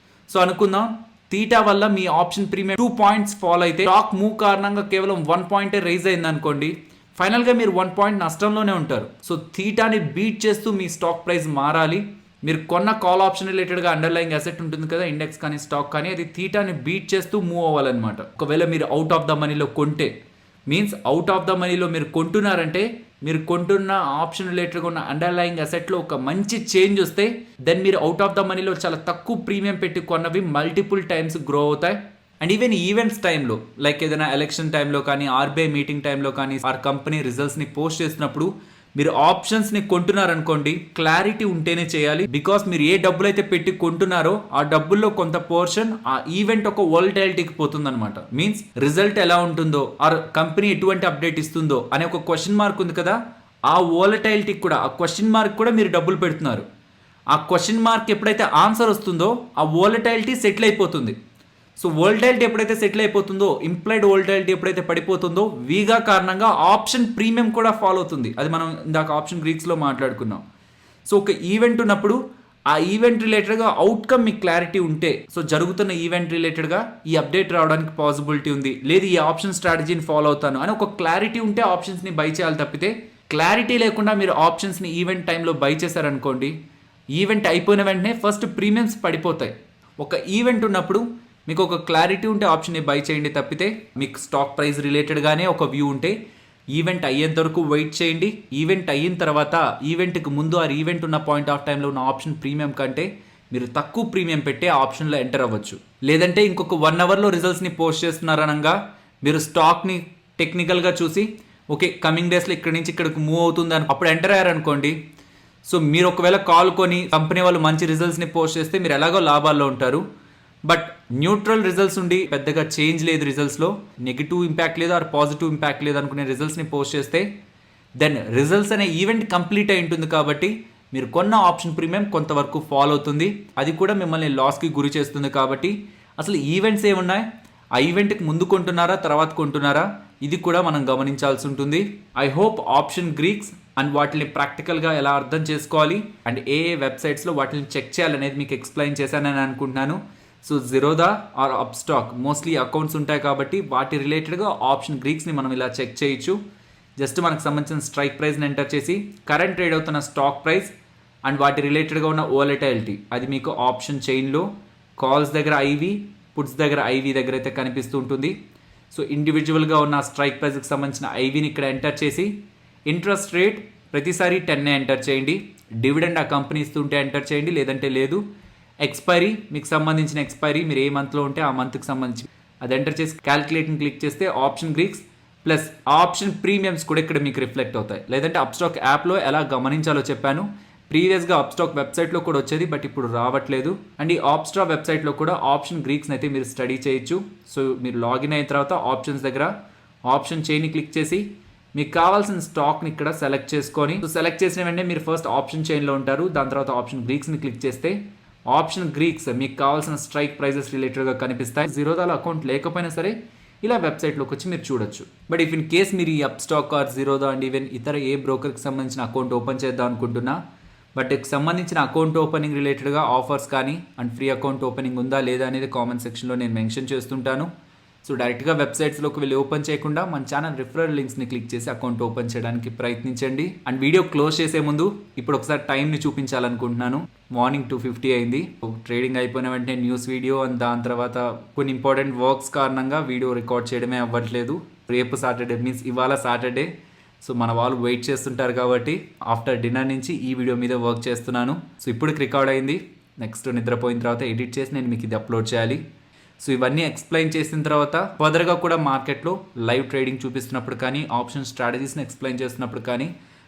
సో అనుకుందాం థీటా వల్ల మీ ఆప్షన్ ప్రీమియం 2 పాయింట్స్ ఫాల్ అయితే స్టాక్ మూవ్ కారణంగా కేవలం 1 పాయింటే రైజ్ అయింది అనుకోండి, ఫైనల్గా మీరు 1 పాయింట్ నష్టంలోనే ఉంటారు. సో థీటాని బీట్ చేస్తూ మీ స్టాక్ ప్రైస్ మారాలి, మీరు కొన్న కాల్ ఆప్షన్ రిలేటెడ్గా అండర్లైయింగ్ అసెట్ ఉంటుంది కదా, ఇండెక్స్ కానీ స్టాక్ కానీ, అది థీటాని బీట్ చేస్తూ మూవ్ అవ్వాలన్నమాట. ఒకవేళ మీరు అవుట్ ఆఫ్ ద మనీలో కొంటే, మీన్స్ అవుట్ ఆఫ్ ద మనీలో మీరు కొంటున్నారంటే, మీరు కొంటున్న ఆప్షన్ రిలేటెడ్గా ఉన్న అండర్లైయింగ్ అసెట్లో ఒక మంచి చేంజ్ వస్తే, దెన్ మీరు అవుట్ ఆఫ్ ద మనీలో చాలా తక్కువ ప్రీమియం పెట్టి కొన్నవి మల్టిపుల్ టైమ్స్ గ్రో అవుతాయి. అండ్ ఈవెన్ ఈవెంట్స్ టైంలో, లైక్ ఏదైనా ఎలక్షన్ టైంలో కానీ, ఆర్బీఐ మీటింగ్ టైంలో కానీ, ఆర్ కంపెనీ రిజల్ట్స్ని పోస్ట్ చేసినప్పుడు మీరు ఆప్షన్స్ని కొంటున్నారనుకోండి, క్లారిటీ ఉంటేనే చేయాలి. బికాస్ మీరు ఏ డబ్బులు అయితే పెట్టి కొంటున్నారో ఆ డబ్బుల్లో కొంత పోర్షన్ ఆ ఈవెంట్ ఒక వోలటాలిటీకి పోతుందన్నమాట. మీన్స్ రిజల్ట్ ఎలా ఉంటుందో, ఆర్ కంపెనీ ఎటువంటి అప్డేట్ ఇస్తుందో అనే ఒక క్వశ్చన్ మార్క్ ఉంది కదా, ఆ వోలటాలిటీకి కూడా, ఆ క్వశ్చన్ మార్క్ కూడా మీరు డబ్బులు పెడుతున్నారు. ఆ క్వశ్చన్ మార్క్ ఎప్పుడైతే ఆన్సర్ వస్తుందో ఆ వోలటాలిటీ సెటిల్ అయిపోతుంది. సో వోల్టాలిటీ ఎప్పుడైతే సెటిల్ అయిపోతుందో, ఇంప్లాయిడ్ వోల్టాలిటీ ఎప్పుడైతే పడిపోతుందో, వీగా కారణంగా ఆప్షన్ ప్రీమియం కూడా ఫాలో అవుతుంది. అది మనం ఇందాక ఆప్షన్ గ్రీక్స్లో మాట్లాడుకున్నాం. సో ఒక ఈవెంట్ ఉన్నప్పుడు ఆ ఈవెంట్ రిలేటెడ్గా అవుట్కమ్ మీకు క్లారిటీ ఉంటే, సో జరుగుతున్న ఈవెంట్ రిలేటెడ్గా ఈ అప్డేట్ రావడానికి పాసిబిలిటీ ఉంది, లేదు ఈ ఆప్షన్ స్ట్రాటజీని ఫాలో అవుతాను అని ఒక క్లారిటీ ఉంటే ఆప్షన్స్ని బై చేయాలి. తప్పితే క్లారిటీ లేకుండా మీరు ఆప్షన్స్ని ఈవెంట్ టైంలో బై చేశారనుకోండి, ఈవెంట్ అయిపోయిన వెంటనే ఫస్ట్ ప్రీమియమ్స్ పడిపోతాయి. ఒక ఈవెంట్ ఉన్నప్పుడు మీకు ఒక క్లారిటీ ఉంటే ఆప్షన్ని బై చేయండి. తప్పితే మీకు స్టాక్ ప్రైస్ రిలేటెడ్గానే ఒక వ్యూ ఉంటే ఈవెంట్ అయ్యేంత వరకు వెయిట్ చేయండి. ఈవెంట్ అయిన తర్వాత ఈవెంట్కి ముందు ఆ ఈవెంట్ ఉన్న పాయింట్ ఆఫ్ టైంలో ఉన్న ఆప్షన్ ప్రీమియం కంటే మీరు తక్కువ ప్రీమియం పెట్టి ఆ ఆప్షన్లో ఎంటర్ అవ్వచ్చు. లేదంటే ఇంకొక 1 అవర్లో రిజల్ట్స్ని పోస్ట్ చేస్తున్నారనగా మీరు స్టాక్ని టెక్నికల్గా చూసి ఓకే కమింగ్ డేస్లో ఇక్కడి నుంచి ఇక్కడికి మూవ్ అవుతుంది అని అప్పుడు ఎంటర్ అయ్యారనుకోండి, సో మీరు ఒకవేళ కాల్ కొని కంపెనీ వాళ్ళు మంచి రిజల్ట్స్ని పోస్ట్ చేస్తే మీరు ఎలాగో లాభాల్లో ఉంటారు. బట్ న్యూట్రల్ రిజల్ట్స్ ఉండి పెద్దగా చేంజ్ లేదు, రిజల్ట్స్లో నెగిటివ్ ఇంపాక్ట్ లేదు ఆర్ పాజిటివ్ ఇంపాక్ట్ లేదు అనుకునే రిజల్ట్స్ని పోస్ట్ చేస్తే, దెన్ రిజల్ట్స్ అనే ఈవెంట్ కంప్లీట్ అయి ఉంటుంది కాబట్టి మీరు కొన్న ఆప్షన్ ప్రీమియం కొంతవరకు ఫాలో అవుతుంది. అది కూడా మిమ్మల్ని లాస్కి గురి చేస్తుంది. కాబట్టి అసలు ఈవెంట్స్ ఏమున్నాయి, ఆ ఈవెంట్కి ముందు కొంటున్నారా తర్వాత కొంటున్నారా, ఇది కూడా మనం గమనించాల్సి ఉంటుంది. I hope option Greeks and వాటిని ప్రాక్టికల్గా ఎలా అర్థం చేసుకోవాలి అండ్ ఏ వెబ్సైట్స్లో వాటిని చెక్ చేయాలనేది మీకు ఎక్స్ప్లెయిన్ చేశానని అనుకుంటున్నాను. So Zerodha or Upstox mostly accounts ఉంటాయి కాబట్టి వాటి రిలేటెడ్గా ఆప్షన్ గ్రీక్స్ని మనం ఇలా చెక్ చేయొచ్చు. జస్ట్ మనకు సంబంధించిన స్ట్రైక్ ప్రైస్ని ఎంటర్ చేసి కరెంట్ ట్రేడ్ అవుతున్న స్టాక్ ప్రైస్ అండ్ వాటి రిలేటెడ్గా ఉన్న వోలటాలిటీ అది మీకు ఆప్షన్ చైన్లో కాల్స్ దగ్గర ఐవి, పుట్స్ దగ్గర ఐవి దగ్గర అయితే కనిపిస్తూ ఉంటుంది. సో ఇండివిజువల్గా ఉన్న స్ట్రైక్ ప్రైస్కి సంబంధించిన ఐవిని ఇక్కడ ఎంటర్ చేసి ఇంట్రెస్ట్ రేట్ ప్రతిసారి 10 ఎంటర్ చేయండి. డివిడెండ్ ఆ కంపెనీ ఇస్తుంటే ఎంటర్ చేయండి, లేదంటే లేదు. ఎక్స్పైరీ మీకు సంబంధించిన ఎక్స్పైరీ మీరు ఏ మంత్లో ఉంటే ఆ మంత్కి సంబంధించి అది ఎంటర్ చేసి క్యాలిక్యులేట్ని క్లిక్ చేస్తే option Greeks plus option premiums కూడా ఇక్కడ మీకు రిఫ్లెక్ట్ అవుతాయి. లేదంటే అప్స్టాక్ యాప్లో ఎలా గమనించాలో చెప్పాను. ప్రీవియస్గా అప్స్టాక్ వెబ్సైట్లో కూడా వచ్చేది, బట్ ఇప్పుడు రావట్లేదు. అండ్ ఈ ఆప్స్టాక్ వెబ్సైట్లో కూడా ఆప్షన్ గ్రీక్స్ని అయితే మీరు స్టడీ చేయొచ్చు. సో మీరు లాగిన్ అయిన తర్వాత ఆప్షన్స్ దగ్గర ఆప్షన్ చైన్ని క్లిక్ చేసి మీకు కావాల్సిన స్టాక్ని ఇక్కడ సెలెక్ట్ చేసుకొని, సో సెలెక్ట్ చేసిన వెంటనే మీరు ఫస్ట్ ఆప్షన్ చైన్లో ఉంటారు. దాని తర్వాత ఆప్షన్ గ్రీక్స్ని క్లిక్ చేస్తే ఆప్షన్ గ్రీక్స్ మీకు కావాల్సిన స్ట్రైక్ ప్రైజెస్ రిలేటెడ్గా కనిపిస్తాయి. జిరోదాలో అకౌంట్ లేకపోయినా సరే ఇలా వెబ్సైట్లోకి వచ్చి మీరు చూడొచ్చు. బట్ ఇఫ్ ఇన్ కేస్ మీరు ఈ Upstox or Zerodha and even ఇతర ఏ బ్రోకర్కి సంబంధించిన అకౌంట్ ఓపెన్ చేద్దాం అనుకుంటున్నా, బట్ సంబంధించిన అకౌంట్ ఓపెనింగ్ రిలేటెడ్గా ఆఫర్స్ కానీ అండ్ ఫ్రీ అకౌంట్ ఓపెనింగ్ ఉందా లేదా అనేది కామెంట్ సెక్షన్లో నేను మెన్షన్ చేస్తుంటాను. సో డైరెక్ట్గా వెబ్సైట్స్లోకి వెళ్ళి ఓపెన్ చేయకుండా మన ఛానల్ రిఫరల్ లింక్స్ని క్లిక్ చేసి అకౌంట్ ఓపెన్ చేయడానికి ప్రయత్నించండి. అండ్ వీడియో క్లోజ్ చేసే ముందు ఇప్పుడు ఒకసారి టైంని చూపించాలనుకుంటున్నాను. మార్నింగ్ 2:50 అయింది. ట్రేడింగ్ అయిపోయిన వెంటనే న్యూస్ వీడియో అండ్ దాని తర్వాత కొన్ని ఇంపార్టెంట్ వర్క్స్ కారణంగా వీడియో రికార్డ్ చేయడమే అవ్వట్లేదు. రేపు సాటర్డే మీన్స్ ఇవాళ సాటర్డే, సో మన వాళ్ళు వెయిట్ చేస్తుంటారు కాబట్టి ఆఫ్టర్ డిన్నర్ నుంచి ఈ వీడియో మీద వర్క్ చేస్తున్నాను. సో ఇప్పటికి రికార్డ్ అయింది. నెక్స్ట్ నిద్రపోయిన తర్వాత ఎడిట్ చేసి నేను మీకు ఇది అప్లోడ్ చేయాలి. సో ఇవన్నీ ఎక్స్ప్లెయిన్ చేసిన తర్వాత ఫర్దర్గా కూడా మార్కెట్లో లైవ్ ట్రేడింగ్ చూపిస్తున్నప్పుడు కానీ ఆప్షన్ స్ట్రాటజీస్ని ఎక్స్ప్లెయిన్ చేస్తున్నప్పుడు కానీ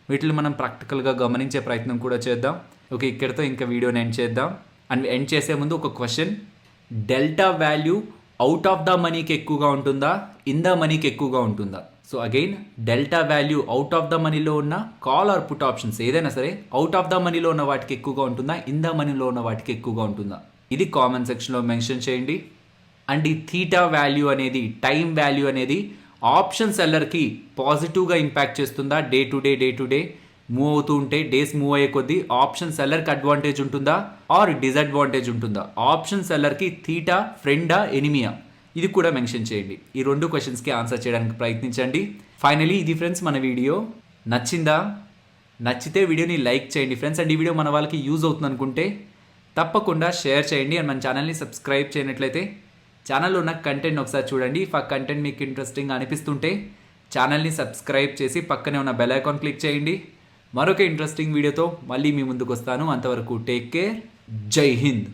వీటిని మనం ప్రాక్టికల్గా గమనించే ప్రయత్నం కూడా చేద్దాం. ఓకే, ఇక్కడితో ఇంకా వీడియోని ఎండ్ చేద్దాం. అండ్ ఎండ్ చేసే ముందు ఒక question, delta value out of the మనీకి ఎక్కువగా ఉంటుందా, ఇన్ ద మనీకి ఎక్కువగా ఉంటుందా? So again delta value out of the మనీలో ఉన్న కాల్ ఆర్ పుట్ ఆప్షన్స్ ఏదైనా సరే అవుట్ ఆఫ్ ద మనీలో ఉన్న వాటికి ఎక్కువగా ఉంటుందా, ఇన్ ద మనీలో ఉన్న వాటికి ఎక్కువగా ఉంటుందా? ఇది కామెంట్ సెక్షన్లో మెన్షన్ చేయండి. అండ్ ఈ థీటా వాల్యూ అనేది, టైం వాల్యూ అనేది ఆప్షన్ సెల్లర్కి పాజిటివ్గా ఇంపాక్ట్ చేస్తుందా? డే టు డే మూవ్ అవుతూ ఉంటే డేస్ మూవ్ అయ్యే కొద్దీ ఆప్షన్ సెల్లర్కి అడ్వాంటేజ్ ఉంటుందా ఆర్ డిసడ్వాంటేజ్ ఉంటుందా? ఆప్షన్ సెల్లర్కి థీటా ఫ్రెండా ఎనిమియా? ఇది కూడా మెన్షన్ చేయండి. ఈ 2 క్వశ్చన్స్కి ఆన్సర్ చేయడానికి ప్రయత్నించండి. ఫైనలీ ఇది ఫ్రెండ్స్ మన వీడియో. నచ్చిందా? నచ్చితే వీడియోని లైక్ చేయండి ఫ్రెండ్స్. అండ్ ఈ వీడియో మన వాళ్ళకి యూజ్ అవుతుంది అనుకుంటే తప్పకుండా షేర్ చేయండి. అండ్ మన ఛానల్ని సబ్స్క్రైబ్ చేయనట్లయితే ఛానల్లో ఉన్న కంటెంట్ ఒకసారి చూడండి. ఇఫ్ ఆ కంటెంట్ మీకు ఇంట్రెస్టింగ్ అనిపిస్తుంటే ఛానల్ని సబ్స్క్రైబ్ చేసి పక్కనే ఉన్న బెల్ ఐకాన్ క్లిక్ చేయండి. మరొక ఇంట్రెస్టింగ్ వీడియోతో మళ్ళీ మీ ముందుకు వస్తాను. అంతవరకు టేక్ కేర్. జై హింద్.